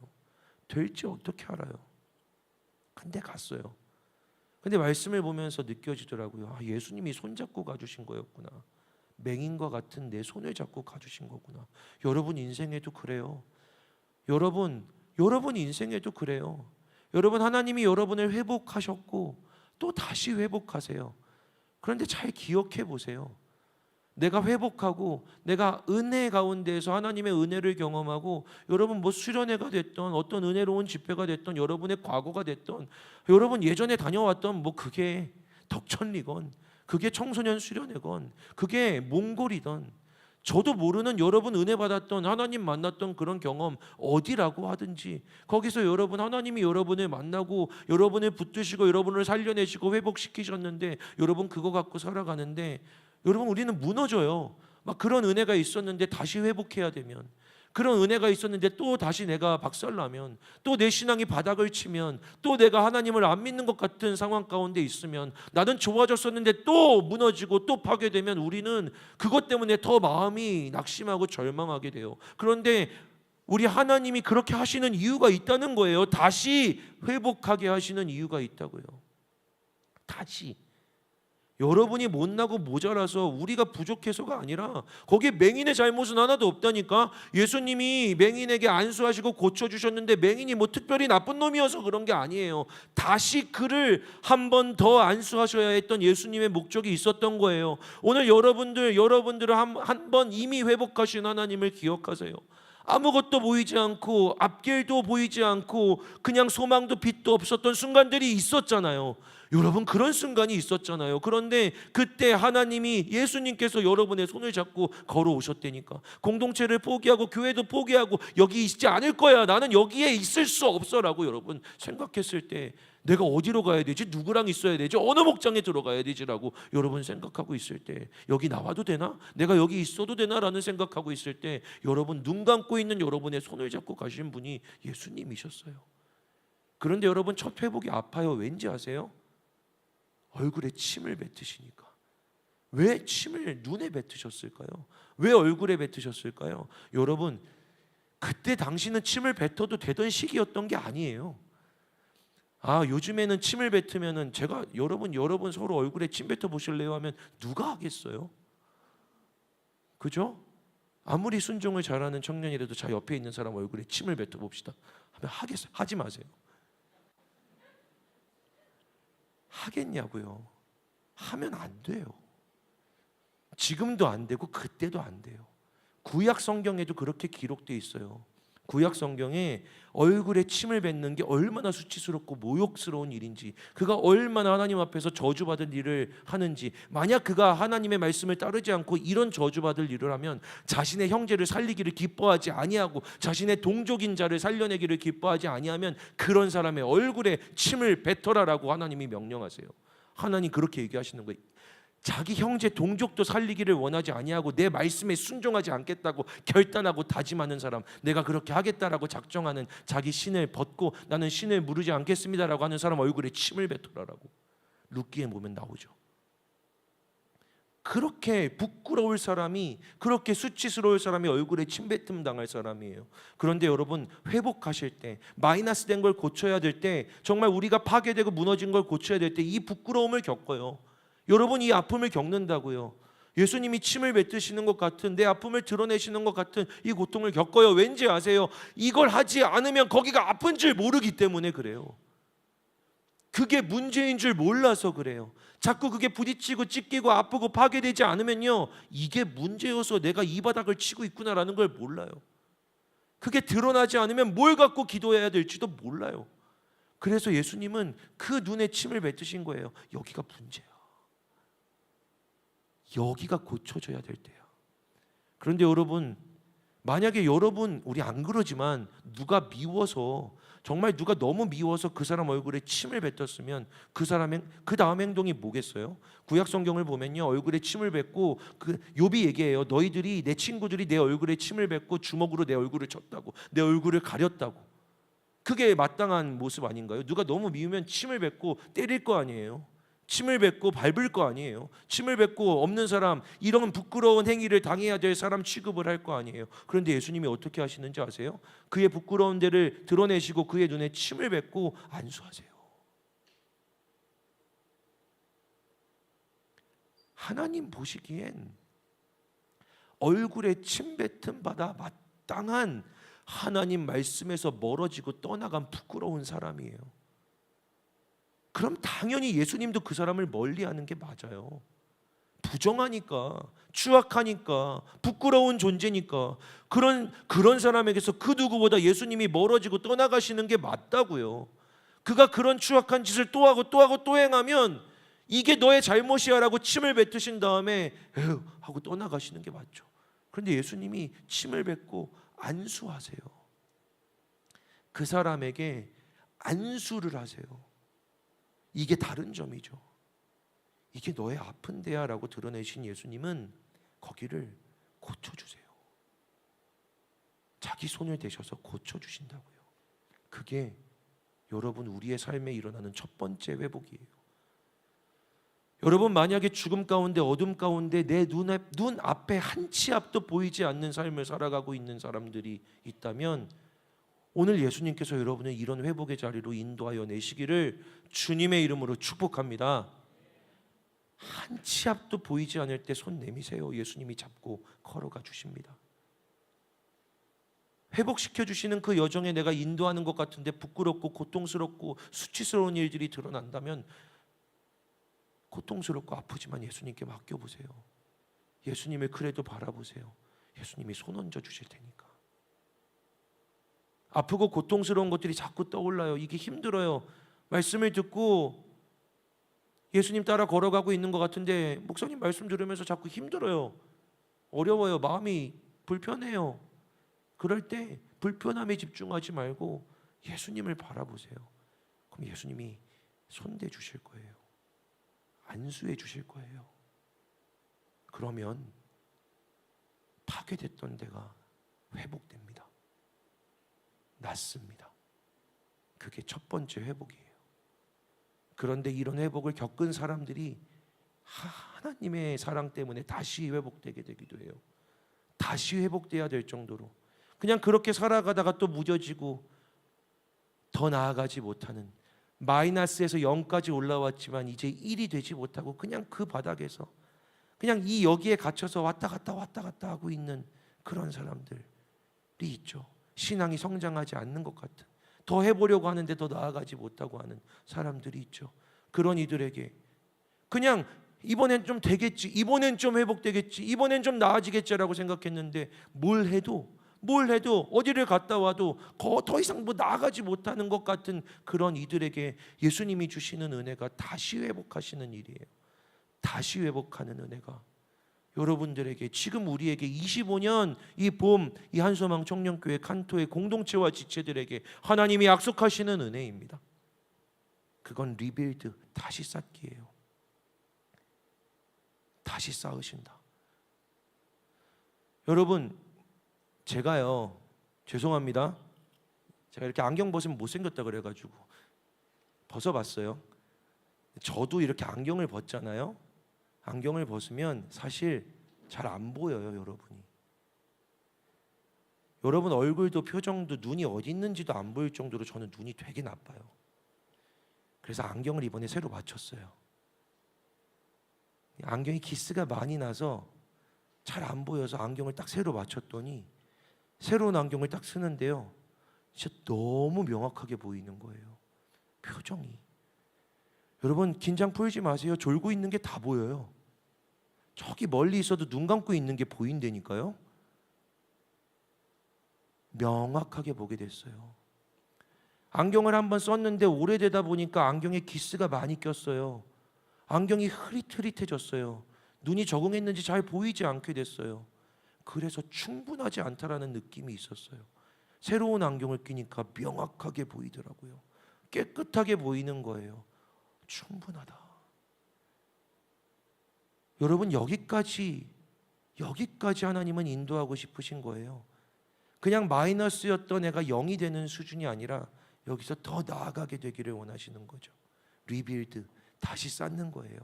[SPEAKER 1] 될지 어떻게 알아요? 근데 갔어요. 근데 말씀을 보면서 느껴지더라고요. 아, 예수님이 손잡고 가주신 거였구나. 맹인과 같은 내 손을 잡고 가주신 거구나. 여러분 인생에도 그래요. 여러분 인생에도 그래요. 여러분 하나님이 여러분을 회복하셨고 또 다시 회복하세요. 그런데 잘 기억해 보세요. 내가 회복하고 내가 은혜 가운데에서 하나님의 은혜를 경험하고 여러분 뭐 수련회가 됐던 어떤 은혜로운 집회가 됐던 여러분의 과거가 됐던 여러분 예전에 다녀왔던 뭐 그게 덕천리건 그게 청소년 수련회건 그게 몽골이던 저도 모르는 여러분 은혜 받았던 하나님 만났던 그런 경험 어디라고 하든지 거기서 여러분 하나님이 여러분을 만나고 여러분을 붙드시고 여러분을 살려내시고 회복시키셨는데 여러분 그거 갖고 살아가는데 여러분 우리는 무너져요. 막 그런 은혜가 있었는데 다시 회복해야 되면 그런 은혜가 있었는데 또 다시 내가 박살나면 또 내 신앙이 바닥을 치면 또 내가 하나님을 안 믿는 것 같은 상황 가운데 있으면 나는 좋아졌었는데 또 무너지고 또 파괴되면 우리는 그것 때문에 더 마음이 낙심하고 절망하게 돼요. 그런데 우리 하나님이 그렇게 하시는 이유가 있다는 거예요. 다시 회복하게 하시는 이유가 있다고요. 다시 여러분이 못나고 모자라서 우리가 부족해서가 아니라 거기에 맹인의 잘못은 하나도 없다니까. 예수님이 맹인에게 안수하시고 고쳐주셨는데 맹인이 뭐 특별히 나쁜 놈이어서 그런 게 아니에요. 다시 그를 한 번 더 안수하셔야 했던 예수님의 목적이 있었던 거예요. 오늘 여러분들을 한 번 이미 회복하신 하나님을 기억하세요. 아무것도 보이지 않고 앞길도 보이지 않고 그냥 소망도 빛도 없었던 순간들이 있었잖아요. 여러분 그런 순간이 있었잖아요. 그런데 그때 하나님이 예수님께서 여러분의 손을 잡고 걸어오셨다니까. 공동체를 포기하고 교회도 포기하고 여기 있지 않을 거야. 나는 여기에 있을 수 없어라고 여러분 생각했을 때 내가 어디로 가야 되지? 누구랑 있어야 되지? 어느 목장에 들어가야 되지라고 여러분 생각하고 있을 때 여기 나와도 되나? 내가 여기 있어도 되나라는 생각하고 있을 때 여러분 눈 감고 있는 여러분의 손을 잡고 가신 분이 예수님이셨어요. 그런데 여러분 첫 회복이 아파요. 왠지 아세요? 얼굴에 침을 뱉으시니까. 왜 침을 눈에 뱉으셨을까요? 왜 얼굴에 뱉으셨을까요? 여러분 그때 당시는 침을 뱉어도 되던 시기였던 게 아니에요. 아 요즘에는 침을 뱉으면은 제가 여러분 서로 얼굴에 침 뱉어 보실래요 하면 누가 하겠어요? 그죠? 아무리 순종을 잘하는 청년이라도 자 옆에 있는 사람 얼굴에 침을 뱉어 봅시다 하면 하겠어요? 하지 마세요. 하겠냐고요. 하면 안 돼요. 지금도 안 되고 그때도 안 돼요. 구약 성경에도 그렇게 기록되어 있어요. 구약 성경에 얼굴에 침을 뱉는 게 얼마나 수치스럽고 모욕스러운 일인지, 그가 얼마나 하나님 앞에서 저주받을 일을 하는지, 만약 그가 하나님의 말씀을 따르지 않고 이런 저주받을 일을 하면 자신의 형제를 살리기를 기뻐하지 아니하고 자신의 동족인 자를 살려내기를 기뻐하지 아니하면 그런 사람의 얼굴에 침을 뱉어라라고 하나님이 명령하세요. 하나님 그렇게 얘기하시는 거예요. 자기 형제 동족도 살리기를 원하지 아니하고 내 말씀에 순종하지 않겠다고 결단하고 다짐하는 사람, 내가 그렇게 하겠다라고 작정하는 자기 신을 벗고 나는 신을 무르지 않겠습니다라고 하는 사람 얼굴에 침을 뱉어라라고 룻기에 보면 나오죠. 그렇게 부끄러울 사람이, 그렇게 수치스러울 사람이 얼굴에 침뱉음 당할 사람이에요. 그런데 여러분, 회복하실 때, 마이너스 된 걸 고쳐야 될 때, 정말 우리가 파괴되고 무너진 걸 고쳐야 될 때 이 부끄러움을 겪어요. 여러분, 이 아픔을 겪는다고요. 예수님이 침을 뱉으시는 것 같은, 내 아픔을 드러내시는 것 같은 이 고통을 겪어요. 왠지 아세요? 이걸 하지 않으면 거기가 아픈 줄 모르기 때문에 그래요. 그게 문제인 줄 몰라서 그래요. 자꾸 그게 부딪히고 찢기고 아프고 파괴되지 않으면요, 이게 문제여서 내가 이 바닥을 치고 있구나라는 걸 몰라요. 그게 드러나지 않으면 뭘 갖고 기도해야 될지도 몰라요. 그래서 예수님은 그 눈에 침을 뱉으신 거예요. 여기가 문제야. 여기가 고쳐져야 될 때야. 그런데 여러분, 만약에 여러분, 우리 안 그러지만 누가 미워서, 정말 누가 너무 미워서 그 사람 얼굴에 침을 뱉었으면 그 사람의 그 다음 행동이 뭐겠어요? 구약 성경을 보면요, 얼굴에 침을 뱉고, 그 욥이 얘기해요. 너희들이, 내 친구들이 내 얼굴에 침을 뱉고 주먹으로 내 얼굴을 쳤다고, 내 얼굴을 가렸다고. 그게 마땅한 모습 아닌가요? 누가 너무 미우면 침을 뱉고 때릴 거 아니에요? 침을 뱉고 밟을 거 아니에요? 침을 뱉고 없는 사람, 이런 부끄러운 행위를 당해야 될 사람 취급을 할 거 아니에요? 그런데 예수님이 어떻게 하시는지 아세요? 그의 부끄러운 데를 드러내시고 그의 눈에 침을 뱉고 안수하세요. 하나님 보시기엔 얼굴에 침 뱉음 받아 마땅한 하나님 말씀에서 멀어지고 떠나간 부끄러운 사람이에요. 그럼 당연히 예수님도 그 사람을 멀리하는 게 맞아요. 부정하니까, 추악하니까, 부끄러운 존재니까 그런 사람에게서 그 누구보다 예수님이 멀어지고 떠나가시는 게 맞다고요. 그가 그런 추악한 짓을 또 하고 또 하고 또 행하면 이게 너의 잘못이야라고 침을 뱉으신 다음에 에휴 하고 떠나가시는 게 맞죠. 그런데 예수님이 침을 뱉고 안수하세요. 그 사람에게 안수를 하세요. 이게 다른 점이죠. 이게 너의 아픈 데야 라고 드러내신 예수님은 거기를 고쳐주세요. 자기 손을 대셔서 고쳐주신다고요. 그게 여러분, 우리의 삶에 일어나는 첫 번째 회복이에요. 여러분, 만약에 죽음 가운데, 어둠 가운데 내 눈앞에 한 치 앞도 보이지 않는 삶을 살아가고 있는 사람들이 있다면 오늘 예수님께서 여러분을 이런 회복의 자리로 인도하여 내시기를 주님의 이름으로 축복합니다. 한 치 앞도 보이지 않을 때 손 내미세요. 예수님이 잡고 걸어가 주십니다. 회복시켜 주시는 그 여정에 내가 인도하는 것 같은데 부끄럽고 고통스럽고 수치스러운 일들이 드러난다면 고통스럽고 아프지만 예수님께 맡겨보세요. 예수님을 그래도 바라보세요. 예수님이 손 얹어 주실 테니까. 아프고 고통스러운 것들이 자꾸 떠올라요. 이게 힘들어요. 말씀을 듣고 예수님 따라 걸어가고 있는 것 같은데 목사님 말씀 들으면서 자꾸 힘들어요. 어려워요. 마음이 불편해요. 그럴 때 불편함에 집중하지 말고 예수님을 바라보세요. 그럼 예수님이 손대 주실 거예요. 안수해 주실 거예요. 그러면 파괴됐던 데가 회복됩니다. 낫습니다. 그게 첫 번째 회복이에요. 그런데 이런 회복을 겪은 사람들이 하나님의 사랑 때문에 다시 회복되게 되기도 해요. 다시 회복돼야 될 정도로 그냥 그렇게 살아가다가 또 무뎌지고 더 나아가지 못하는, 마이너스에서 0까지 올라왔지만 이제 1이 되지 못하고 그냥 그 바닥에서 그냥 이 여기에 갇혀서 왔다 갔다 하고 있는 그런 사람들이 있죠. 신앙이 성장하지 않는 것 같은, 더 해보려고 하는데 더 나아가지 못하고 하는 사람들이 있죠. 그런 이들에게 그냥 이번엔 좀 되겠지, 이번엔 좀 회복되겠지, 이번엔 좀 나아지겠지라고 생각했는데 뭘 해도 뭘 해도 어디를 갔다 와도 더 이상 뭐 나아가지 못하는 것 같은 그런 이들에게 예수님이 주시는 은혜가 다시 회복하시는 일이에요. 다시 회복하는 은혜가 여러분들에게, 지금 우리에게 25년 이 봄, 이 한소망 청년교회 칸토의 공동체와 지체들에게 하나님이 약속하시는 은혜입니다. 그건 리빌드, 다시 쌓기예요. 다시 쌓으신다. 여러분, 제가요, 죄송합니다, 제가 이렇게 안경 벗으면 못생겼다 그래가지고 벗어봤어요. 저도 이렇게 안경을 벗잖아요. 안경을 벗으면 사실 잘 안 보여요, 여러분이. 여러분 얼굴도 표정도 눈이 어디 있는지도 안 보일 정도로 저는 눈이 되게 나빠요. 그래서 안경을 이번에 새로 맞췄어요. 안경이 기스가 많이 나서 잘 안 보여서 안경을 딱 새로 맞췄더니 새로운 안경을 딱 쓰는데요, 진짜 너무 명확하게 보이는 거예요, 표정이. 여러분 긴장 풀지 마세요. 졸고 있는 게 다 보여요. 저기 멀리 있어도 눈 감고 있는 게 보인다니까요. 명확하게 보게 됐어요. 안경을 한번 썼는데 오래되다 보니까 안경에 기스가 많이 꼈어요. 안경이 흐릿흐릿해졌어요. 눈이 적응했는지 잘 보이지 않게 됐어요. 그래서 충분하지 않다라는 느낌이 있었어요. 새로운 안경을 끼니까 명확하게 보이더라고요. 깨끗하게 보이는 거예요. 충분하다. 여러분 여기까지 하나님은 인도하고 싶으신 거예요. 그냥 마이너스였던 애가 0이 되는 수준이 아니라 여기서 더 나아가게 되기를 원하시는 거죠. 리빌드, 다시 쌓는 거예요.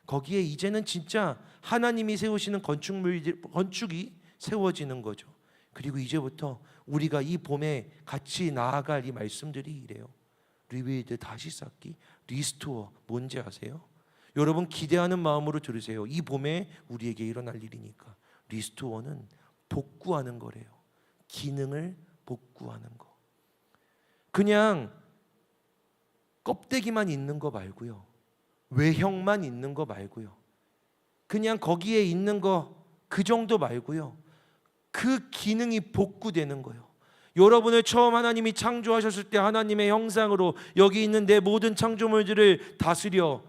[SPEAKER 1] 거기에 이제는 진짜 하나님이 세우시는 건축이 세워지는 거죠. 그리고 이제부터 우리가 이 봄에 같이 나아갈 이 말씀들이 이래요. 리빌드, 다시 쌓기, 리스토어, 뭔지 아세요? 여러분 기대하는 마음으로 들으세요. 이 봄에 우리에게 일어날 일이니까. 리스토어는 복구하는 거래요. 기능을 복구하는 거. 그냥 껍데기만 있는 거 말고요, 외형만 있는 거 말고요, 그냥 거기에 있는 거 그 정도 말고요, 그 기능이 복구되는 거예요. 여러분을 처음 하나님이 창조하셨을 때 하나님의 형상으로 여기 있는 내 모든 창조물들을 다스려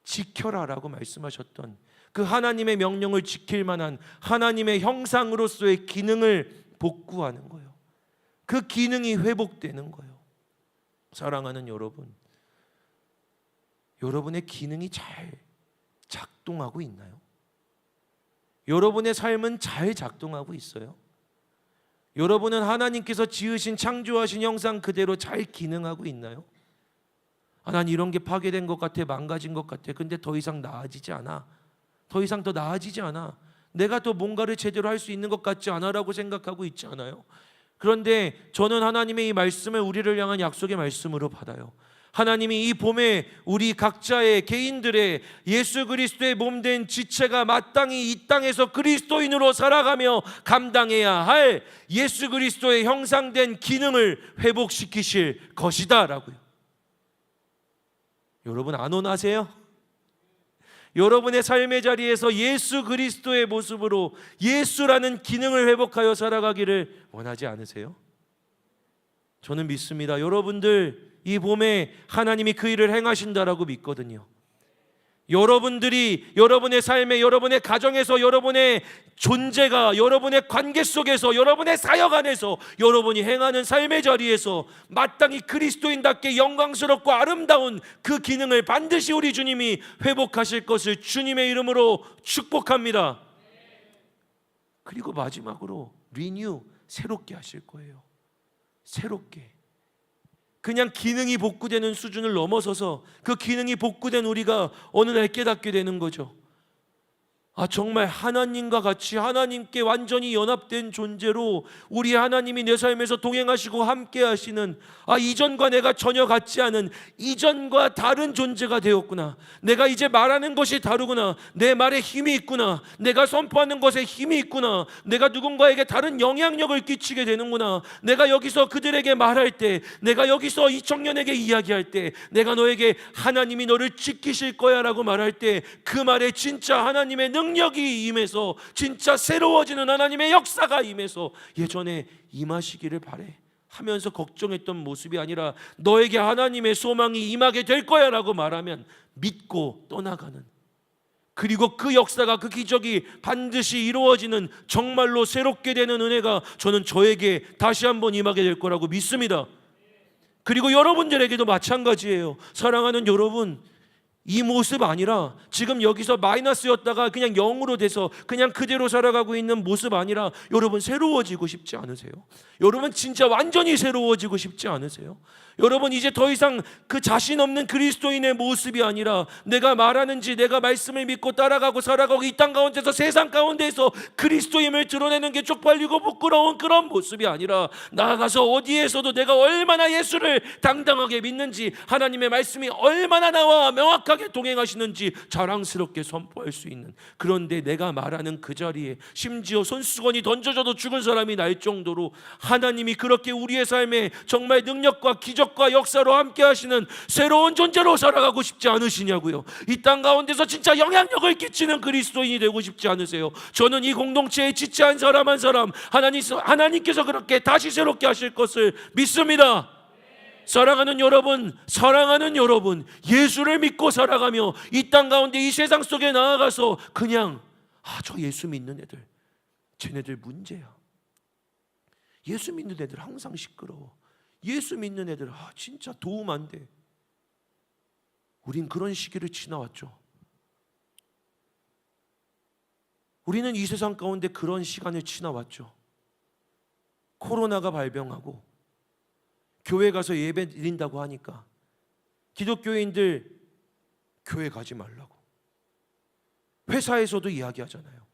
[SPEAKER 1] 지켜라라고 말씀하셨던 그 하나님의 명령을 지킬 만한 하나님의 형상으로서의 기능을 복구하는 거예요. 그 기능이 회복되는 거예요. 사랑하는 여러분, 여러분의 기능이 잘 작동하고 있나요? 여러분의 삶은 잘 작동하고 있어요? 여러분은 하나님께서 지으신 창조하신 형상 그대로 잘 기능하고 있나요? 난 이런 게 파괴된 것 같아, 망가진 것 같아. 근데 더 이상 나아지지 않아. 더 이상 더 나아지지 않아. 내가 더 뭔가를 제대로 할 수 있는 것 같지 않아라고 생각하고 있지 않아요? 그런데 저는 하나님의 이 말씀을 우리를 향한 약속의 말씀으로 받아요. 하나님이 이 봄에 우리 각자의 개인들의 예수 그리스도의 몸된 지체가 마땅히 이 땅에서 그리스도인으로 살아가며 감당해야 할 예수 그리스도의 형상된 기능을 회복시키실 것이다 라고요. 여러분 안온하세요? 여러분의 삶의 자리에서 예수 그리스도의 모습으로 예수라는 기능을 회복하여 살아가기를 원하지 않으세요? 저는 믿습니다. 여러분들 이 봄에 하나님이 그 일을 행하신다라고 믿거든요. 여러분들이 여러분의 삶에, 여러분의 가정에서, 여러분의 존재가, 여러분의 관계 속에서, 여러분의 사역 안에서, 여러분이 행하는 삶의 자리에서 마땅히 그리스도인답게 영광스럽고 아름다운 그 기능을 반드시 우리 주님이 회복하실 것을 주님의 이름으로 축복합니다. 그리고 마지막으로 리뉴, 새롭게 하실 거예요. 새롭게. 그냥 기능이 복구되는 수준을 넘어서서 그 기능이 복구된 우리가 어느 날 깨닫게 되는 거죠. 정말 하나님과 같이 하나님께 완전히 연합된 존재로 우리 하나님이 내 삶에서 동행하시고 함께 하시는, 이전과 내가 전혀 같지 않은, 이전과 다른 존재가 되었구나. 내가 이제 말하는 것이 다르구나. 내 말에 힘이 있구나. 내가 선포하는 것에 힘이 있구나. 내가 누군가에게 다른 영향력을 끼치게 되는구나. 내가 여기서 그들에게 말할 때, 내가 여기서 이 청년에게 이야기할 때, 내가 너에게 하나님이 너를 지키실 거야 라고 말할 때 그 말에 진짜 하나님의
[SPEAKER 2] 능력이 임해서 진짜 새로워지는 하나님의 역사가 임해서 예전에 임하시기를 바래 하면서 걱정했던 모습이 아니라 너에게 하나님의 소망이 임하게 될 거야 라고 말하면 믿고 떠나가는, 그리고 그 역사가, 그 기적이 반드시 이루어지는 정말로 새롭게 되는 은혜가 저는 저에게 다시 한번 임하게 될 거라고 믿습니다. 그리고 여러분들에게도 마찬가지예요. 사랑하는 여러분, 이 모습 아니라 지금 여기서 마이너스였다가 그냥 0으로 돼서 그냥 그대로 살아가고 있는 모습 아니라 여러분 새로워지고 싶지 않으세요? 여러분 진짜 완전히 새로워지고 싶지 않으세요? 여러분 이제 더 이상 그 자신 없는 그리스도인의 모습이 아니라 내가 말하는지 내가 말씀을 믿고 따라가고 살아가고 이 땅 가운데서 세상 가운데서 그리스도임을 드러내는 게 쪽팔리고 부끄러운 그런 모습이 아니라 나아가서 어디에서도 내가 얼마나 예수를 당당하게 믿는지, 하나님의 말씀이 얼마나 나와 명확하게 동행하시는지 자랑스럽게 선포할 수 있는, 그런데 내가 말하는 그 자리에 심지어 손수건이 던져져도 죽은 사람이 날 정도로 하나님이 그렇게 우리의 삶에 정말 능력과 기적과 역사로 함께 하시는 새로운 존재로 살아가고 싶지 않으시냐고요? 이 땅 가운데서 진짜 영향력을 끼치는 그리스도인이 되고 싶지 않으세요? 저는 이 공동체에 지체 한 사람 한 사람 하나님께서 그렇게 다시 새롭게 하실 것을 믿습니다. 사랑하는 여러분, 예수를 믿고 살아가며 이 땅 가운데 이 세상 속에 나아가서 그냥 저 예수 믿는 애들, 쟤네들 문제야. 예수 믿는 애들 항상 시끄러워. 예수 믿는 애들 진짜 도움 안 돼. 우린 그런 시기를 지나왔죠. 우리는 이 세상 가운데 그런 시간을 지나왔죠. 코로나가 발병하고 교회 가서 예배 드린다고 하니까 기독교인들 교회 가지 말라고, 회사에서도 이야기하잖아요.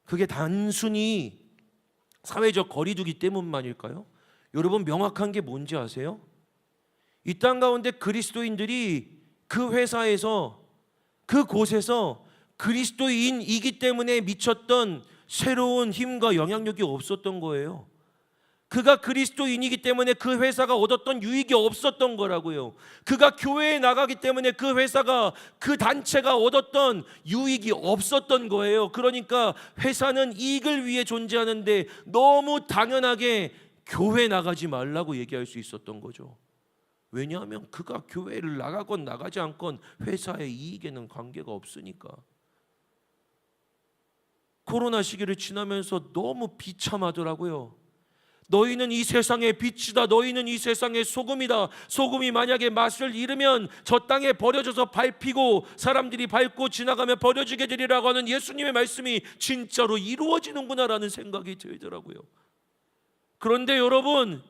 [SPEAKER 2] 그게 단순히 사회적 거리두기 때문만일까요? 여러분 명확한 게 뭔지 아세요? 이 땅 가운데 그리스도인들이 그 회사에서, 그곳에서 그리스도인이기 때문에 미쳤던 새로운 힘과 영향력이 없었던 거예요. 그가 그리스도인이기 때문에 그 회사가 얻었던 유익이 없었던 거라고요. 그가 교회에 나가기 때문에 그 회사가, 그 단체가 얻었던 유익이 없었던 거예요. 그러니까 회사는 이익을 위해 존재하는데 너무 당연하게 교회 나가지 말라고 얘기할 수 있었던 거죠. 왜냐하면 그가 교회를 나가건 나가지 않건 회사의 이익에는 관계가 없으니까. 코로나 시기를 지나면서 너무 비참하더라고요. 너희는 이 세상의 빛이다. 너희는 이 세상의 소금이다. 소금이 만약에 맛을 잃으면 저 땅에 버려져서 밟히고 사람들이 밟고 지나가면 버려지게 되리라고 하는 예수님의 말씀이 진짜로 이루어지는구나라는 생각이 들더라고요. 그런데 여러분,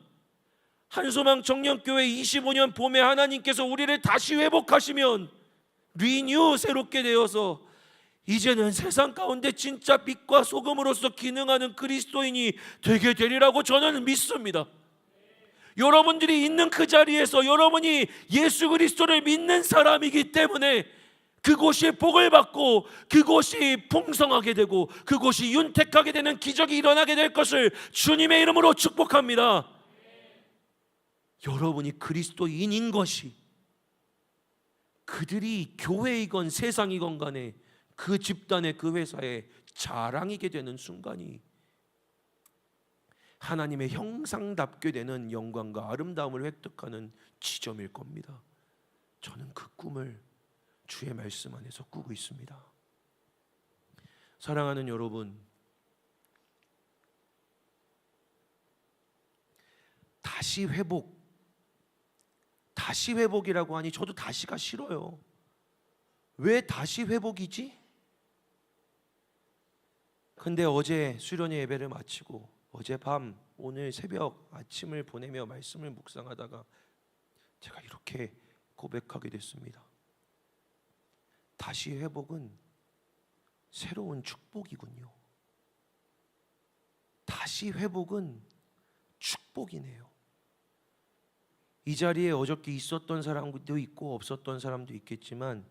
[SPEAKER 2] 한소망 청년교회 25년 봄에 하나님께서 우리를 다시 회복하시면 리뉴, 새롭게 되어서 이제는 세상 가운데 진짜 빛과 소금으로서 기능하는 그리스도인이 되게 되리라고 저는 믿습니다. 여러분들이 있는 그 자리에서 여러분이 예수 그리스도를 믿는 사람이기 때문에 그곳이 복을 받고 그곳이 풍성하게 되고 그곳이 윤택하게 되는 기적이 일어나게 될 것을 주님의 이름으로 축복합니다. 여러분이 그리스도인인 것이, 그들이 교회이건 세상이건 간에 그 집단의, 그 회사의 자랑이게 되는 순간이 하나님의 형상답게 되는 영광과 아름다움을 획득하는 지점일 겁니다. 저는 그 꿈을 주의 말씀 안에서 꾸고 있습니다. 사랑하는 여러분, 다시 회복이라고 하니 저도 다시가 싫어요. 왜 다시 회복이지? 근데 어제 수련회 예배를 마치고 어젯밤, 오늘 새벽 아침을 보내며 말씀을 묵상하다가 제가 이렇게 고백하게 됐습니다. 다시 회복은 새로운 축복이군요. 다시 회복은 축복이네요. 이 자리에 어저께 있었던 사람도 있고 없었던 사람도 있겠지만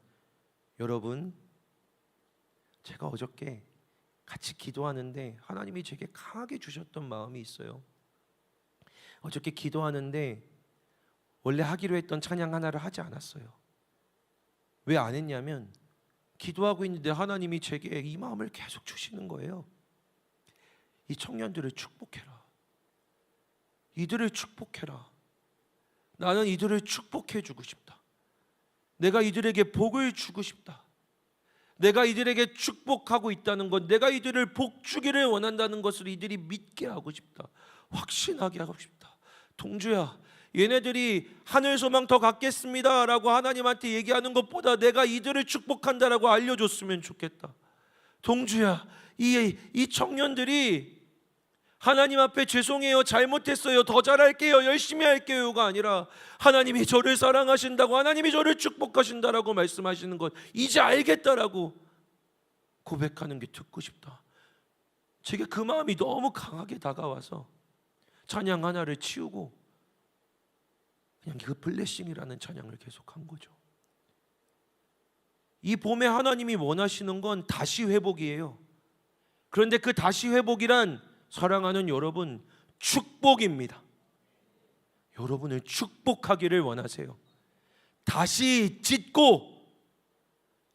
[SPEAKER 2] 여러분, 제가 어저께 같이 기도하는데 하나님이 제게 강하게 주셨던 마음이 있어요. 어저께 기도하는데 원래 하기로 했던 찬양 하나를 하지 않았어요. 왜 안 했냐면
[SPEAKER 1] 기도하고 있는데 하나님이 제게 이 마음을 계속 주시는 거예요. 이 청년들을 축복해라. 이들을 축복해라. 나는 이들을 축복해 주고 싶다. 내가 이들에게 복을 주고 싶다. 내가 이들에게 축복하고 있다는 것, 내가 이들을 복 주기를 원한다는 것을 이들이 믿게 하고 싶다. 확신하게 하고 싶다. 동주야, 얘네들이 하늘 소망 더 갖겠습니다 라고 하나님한테 얘기하는 것보다 내가 이들을 축복한다라고 알려줬으면 좋겠다. 동주야, 이 청년들이 하나님 앞에 죄송해요, 잘못했어요, 더 잘할게요, 열심히 할게요가 아니라 하나님이 저를 사랑하신다고, 하나님이 저를 축복하신다라고 말씀하시는 것 이제 알겠다라고 고백하는 게 듣고 싶다. 제게 그 마음이 너무 강하게 다가와서 찬양 하나를 치우고 그냥 그 블레싱이라는 찬양을 계속한 거죠. 이 봄에 하나님이 원하시는 건 다시 회복이에요. 그런데 그 다시 회복이란 사랑하는 여러분, 축복입니다. 여러분을 축복하기를 원하세요. 다시 짓고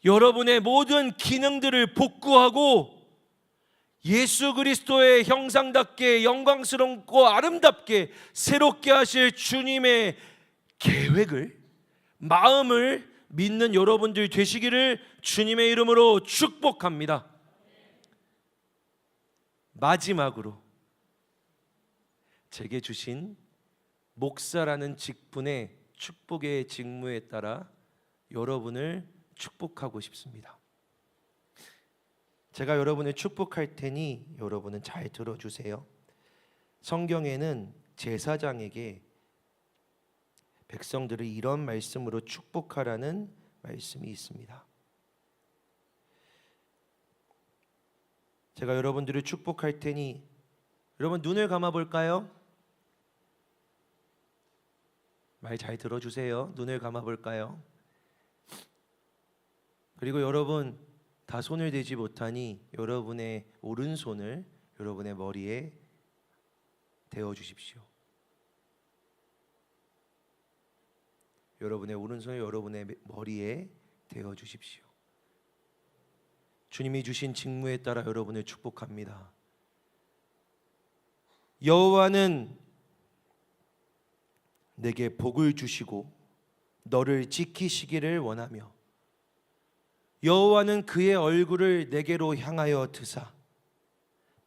[SPEAKER 1] 여러분의 모든 기능들을 복구하고 예수 그리스도의 형상답게 영광스럽고 아름답게 새롭게 하실 주님의 계획을, 마음을 믿는 여러분들 되시기를 주님의 이름으로 축복합니다. 마지막으로 제게 주신 목사라는 직분의 축복의 직무에 따라 여러분을 축복하고 싶습니다. 제가 여러분을 축복할 테니 여러분은 잘 들어주세요. 성경에는 제사장에게 백성들을 이런 말씀으로 축복하라는 말씀이 있습니다. 제가 여러분들을 축복할 테니 여러분 눈을 감아 볼까요? 말 잘 들어주세요. 눈을 감아 볼까요? 그리고 여러분 다 손을 대지 못하니 여러분의 오른손을 여러분의 머리에 대어 주십시오. 여러분의 오른손을 여러분의 머리에 대어 주십시오. 주님이 주신 직무에 따라 여러분을 축복합니다. 여호와는 내게 복을 주시고 너를 지키시기를 원하며 여호와는 그의 얼굴을 내게로 향하여 드사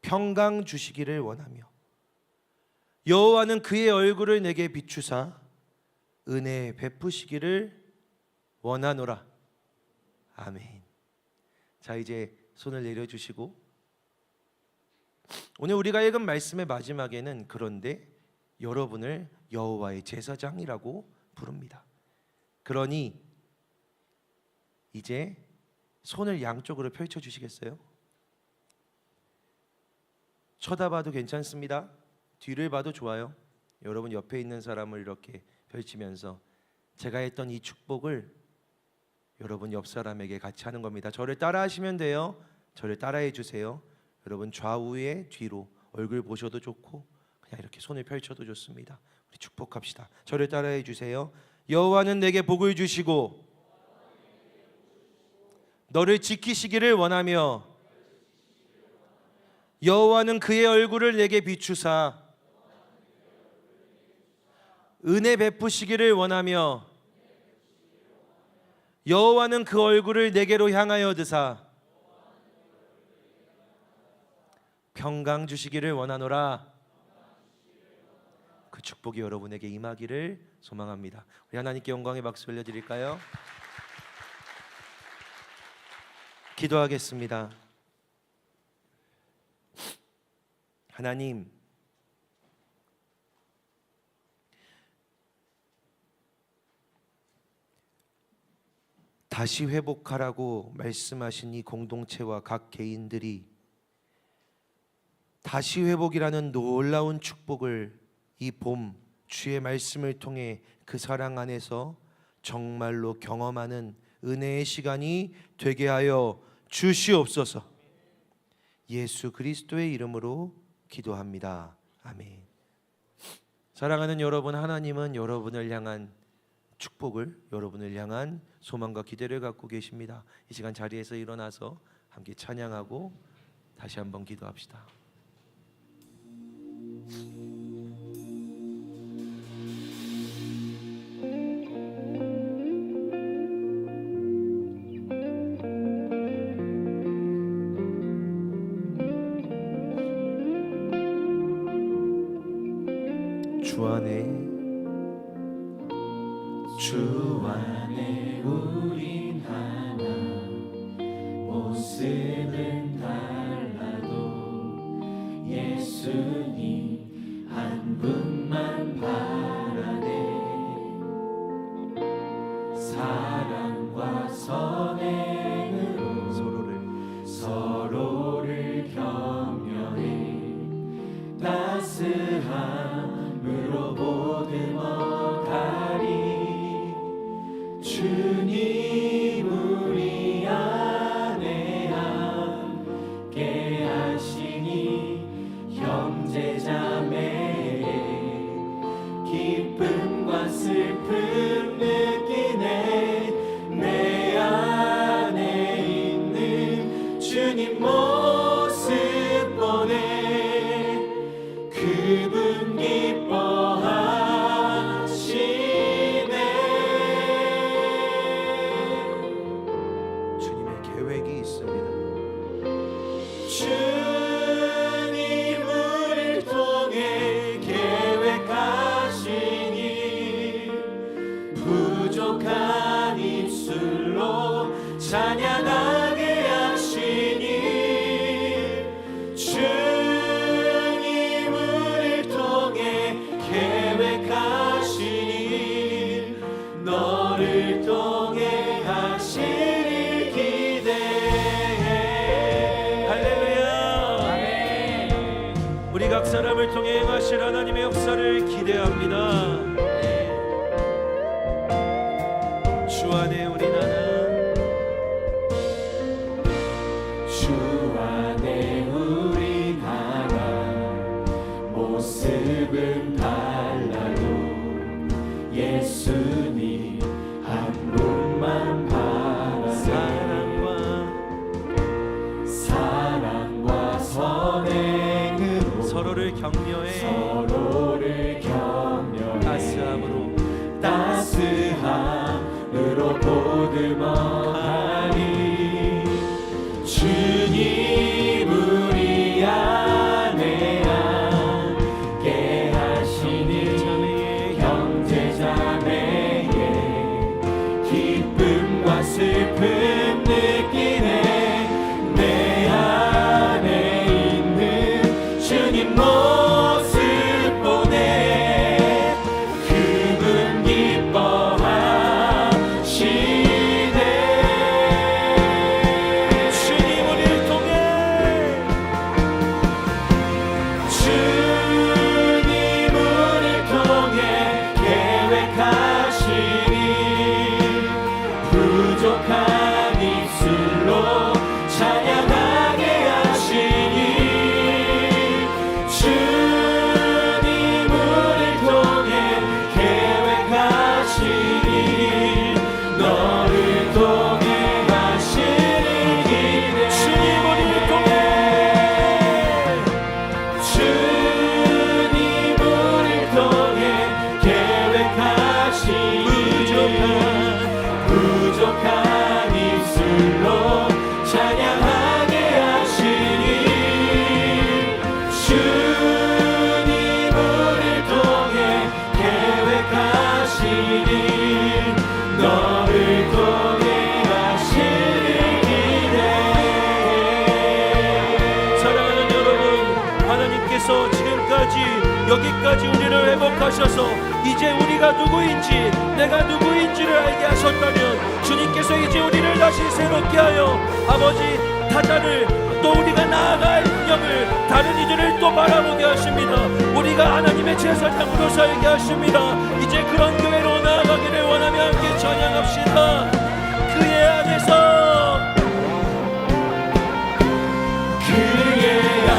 [SPEAKER 1] 평강 주시기를 원하며 여호와는 그의 얼굴을 내게 비추사 은혜 베푸시기를 원하노라. 아멘. 자, 이제 손을 내려주시고 오늘 우리가 읽은 말씀의 마지막에는 그런데 여러분을 여호와의 제사장이라고 부릅니다. 그러니 이제 손을 양쪽으로 펼쳐 주시겠어요? 쳐다봐도 괜찮습니다. 뒤를 봐도 좋아요. 여러분 옆에 있는 사람을 이렇게 펼치면서 제가 했던 이 축복을 여러분 옆 사람에게 같이 하는 겁니다. 저를 따라 하시면 돼요. 저를 따라해 주세요. 여러분 좌우에 뒤로 얼굴 보셔도 좋고 그냥 이렇게 손을 펼쳐도 좋습니다. 우리 축복합시다. 저를 따라해 주세요. 여호와는 내게 복을 주시고 너를 지키시기를 원하며 여호와는 그의 얼굴을 내게 비추사 은혜 베푸시기를 원하며 여호와는 그 얼굴을 내게로 향하여 드사 평강 주시기를 원하노라. 그 축복이 여러분에게 임하기를 소망합니다. 우리 하나님께 영광의 박수 올려드릴까요? 기도하겠습니다. 하나님, 다시 회복하라고 말씀하신 이 공동체와 각 개인들이 다시 회복이라는 놀라운 축복을 이 봄 주의 말씀을 통해 그 사랑 안에서 정말로 경험하는 은혜의 시간이 되게 하여 주시옵소서. 예수 그리스도의 이름으로 기도합니다. 아멘. 사랑하는 여러분, 하나님은 여러분을 향한 축복을, 여러분을 향한 소망과 기대를 갖고 계십니다. 이 시간 자리에서 일어나서 함께 찬양하고 다시 한번 기도합시다. 주 안에
[SPEAKER 3] 우린 하나, 모습은 달라도 예수님 한 분만 바라네. 사랑과 선행으로 서로를 격려해 따스함으로 보듬어 가리. 주님 우리 안에 함께 하시니 형제자매의 기쁨과 슬픔 느끼네. 내 안에 있는 주님 모습 보네. 그분 기뻐하시네.
[SPEAKER 1] 주님의 계획이 있습니다.
[SPEAKER 3] 주님 우리를 통해 계획하시니 부족한 입술로 찬양하게 하시니. 주님 우리를 통해 계획하시니 너를 통해 하시길 기대해.
[SPEAKER 2] 할렐루야. 우리 각 사람을 통해 행하실 하나님의 역사를 기대합니다. 주 안에 우리 나는
[SPEAKER 3] 주 안에 우린 하나, 모습은 달라도 예수님 한 분만 바라네. 사랑과 선행으로
[SPEAKER 2] 서로를 격려해
[SPEAKER 3] 따스함으로 보듬어 가니. 주님 우리 안에 함께 하시니 형제자매의 기쁨과 슬픔 느끼네. 내 안에 있는 주님 모습 보네. 그분 기뻐하시네.
[SPEAKER 2] 주님 우리를 통해
[SPEAKER 3] 주님 우리를 통해 계획하시니 부족한 입술로 찬양하게 하시니. 주님 우리를 통해 계획하시니 너를 통해 하시니 기대.
[SPEAKER 2] 주님 우리를 통해
[SPEAKER 3] 주님 우리를 통해 계획하시니 부족한 입술로 찬양하게 하시니. 주님 우리를 통해 계획하시니 너를 통해 하시니 기대해.
[SPEAKER 2] 사랑하는 여러분, 하나님께서 지금까지 여기까지 우리를 회복하셔서 이제 우리가 누구인지, 내가 누구인지를 알게 하셨다면 주님께서 이제 우리를 다시 새롭게 하여 아버지 타자를 또 우리가 나아갈 영을 다른 이들을 또 바라보게 하십니다. 우리가 하나님의 제사장으로 살게 하십니다. 이제 그런 교회로 나아가기를 원하며 함께 찬양합시다. 그의 안에서
[SPEAKER 3] 그의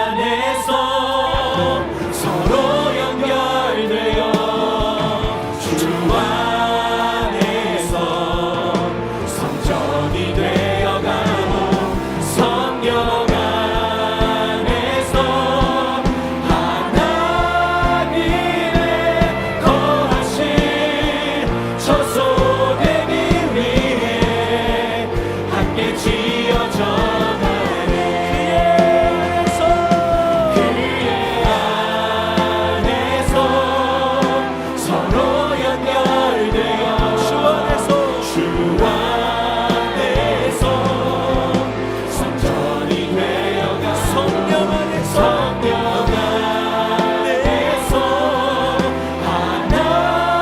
[SPEAKER 3] 안에서 서로 연결되어 주와 성령 안에서 하나님의 거하신 저 소대기 위에 함께 지어져가네. 그의 안에서 서로 연결되어 주 안에서 성전이 되어가 성령 안에서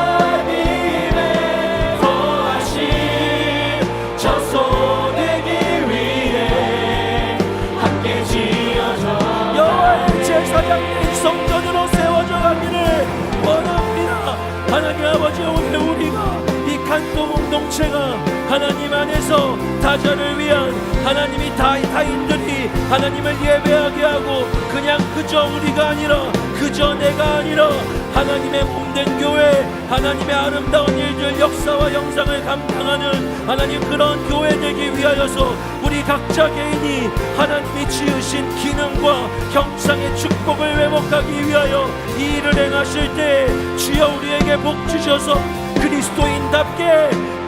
[SPEAKER 3] 하나님의 거하신 저 소대기 위에 함께 지어져
[SPEAKER 2] 여호와의 제사장이 성전으로 세워져 가기를 원합니다. 하나님 아버지, 오늘 우리가 이 간동 공동체가 하나님 안에서 다자를 위한 하나님이 타인들이 하나님을 예배하게 하고 그냥 그저 우리가 아니라 그저 내가 아니라 하나님의 몸된 교회, 하나님의 아름다운 일들, 역사와 영상을 감당하는 하나님 그런 교회 되기 위하여서 우리 각자 개인이 하나님이 지으신 기능과 형상의 축복을 회복하기 위하여 이 일을 행하실 때 주여 우리에게 복 주셔서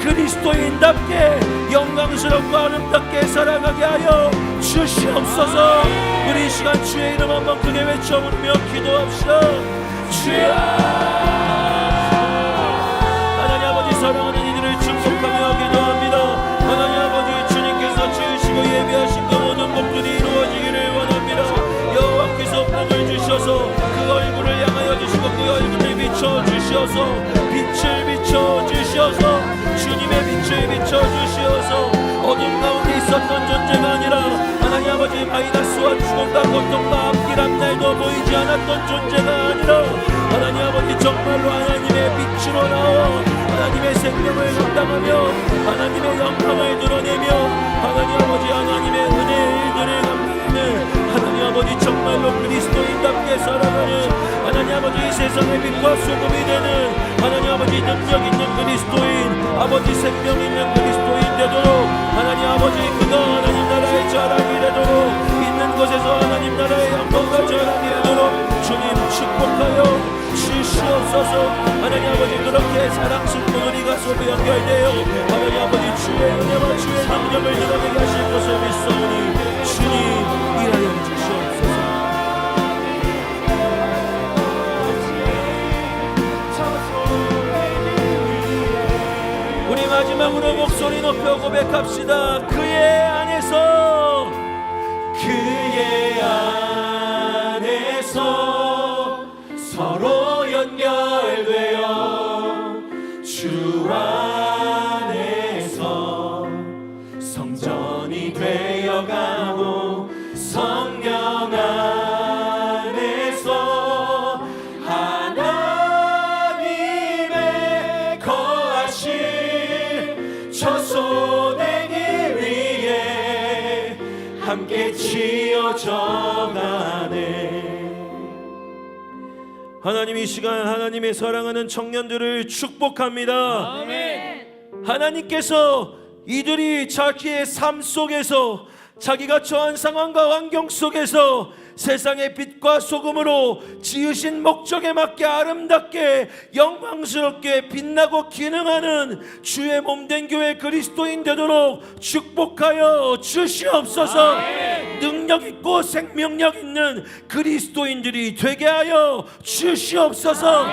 [SPEAKER 2] 그리스도인답게 영광스럽고 아름답게 살아가게 하여 주시옵소서. 우리 이 시간 주의 이름 한번 크게 외쳐 부르며 기도합시다. 주여, 하나님 아버지, 사랑하는 이들을 축복하며 기도합니다. 하나님 아버지, 주님께서 지으시고 예비하신 그 모든 복들이 이루어지기를 원합니다. 여호와께서 복을 주셔서 그 얼굴을 향하여 주시고 그 얼굴을 비춰주셔서 빛을 비춰주셔서 주님의 빛을 비춰주시어서 어둠 가운데 있었던 존재가 아니라 하나님 아버지 마이너스와 죽음과 고통과 앞길 앞날도 보이지 않았던 존재가 아니라 하나님 아버지 정말로 하나님의 빛으로 나와 하나님의 생명을 감당하며 하나님의 영광을 드러내며 하나님 아버지 하나님의 은혜의 일들을 감당하며 하나님 아버지 정말로 그리스도인답게 살아가는 하나님 아버지 이 세상의 빛과 소금이 되는 하나님 아버지 능력 있는 그리스도인 아버지 생명 있는 그리스도인 되도록 하나님 아버지 그가 하나님 나라의 자랑이 되도록 있는 곳에서 하나님 나라의 영광과 자랑이 되도록 주님 축복하여 주시옵소서. 하나님 아버지 그렇게 사랑스럽고 우리가 서로 연결되어 하나님 아버지 주의 은혜와 주의 능력을 드러내게 하실 것을 믿사오니 주님 일하여 주시옵소서. 우리 마지막으로 목소리 높여 고백합시다. 그의 안에서
[SPEAKER 3] 서로 연결되어 주 안에서 성전이 되어가고 성령 안에서 하나님의 거하신 저 소대기 위에 함께 지어져가네.
[SPEAKER 2] 하나님 이 시간 하나님의 사랑하는 청년들을 축복합니다.
[SPEAKER 3] 아멘.
[SPEAKER 2] 하나님께서 이들이 자기의 삶 속에서 자기가 처한 상황과 환경 속에서 세상의 빛과 소금으로 지으신 목적에 맞게 아름답게 영광스럽게 빛나고 기능하는 주의 몸된 교회 그리스도인 되도록 축복하여 주시옵소서. 능력 있고 생명력 있는 그리스도인들이 되게 하여 주시옵소서.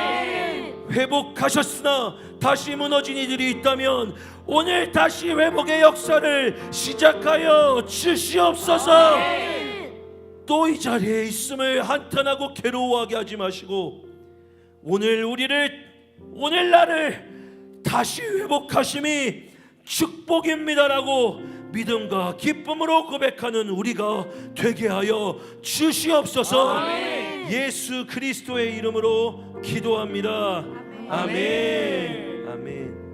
[SPEAKER 2] 회복하셨으나 다시 무너진 이들이 있다면 오늘 다시 회복의 역사를 시작하여 주시옵소서. 또 이 자리에 있음을 한탄하고 괴로워하게 하지 마시고 오늘 나를 다시 회복하심이 축복입니다라고 믿음과 기쁨으로 고백하는 우리가 되게 하여 주시옵소서. 예수 그리스도의 이름으로 기도합니다. 아멘. 아멘.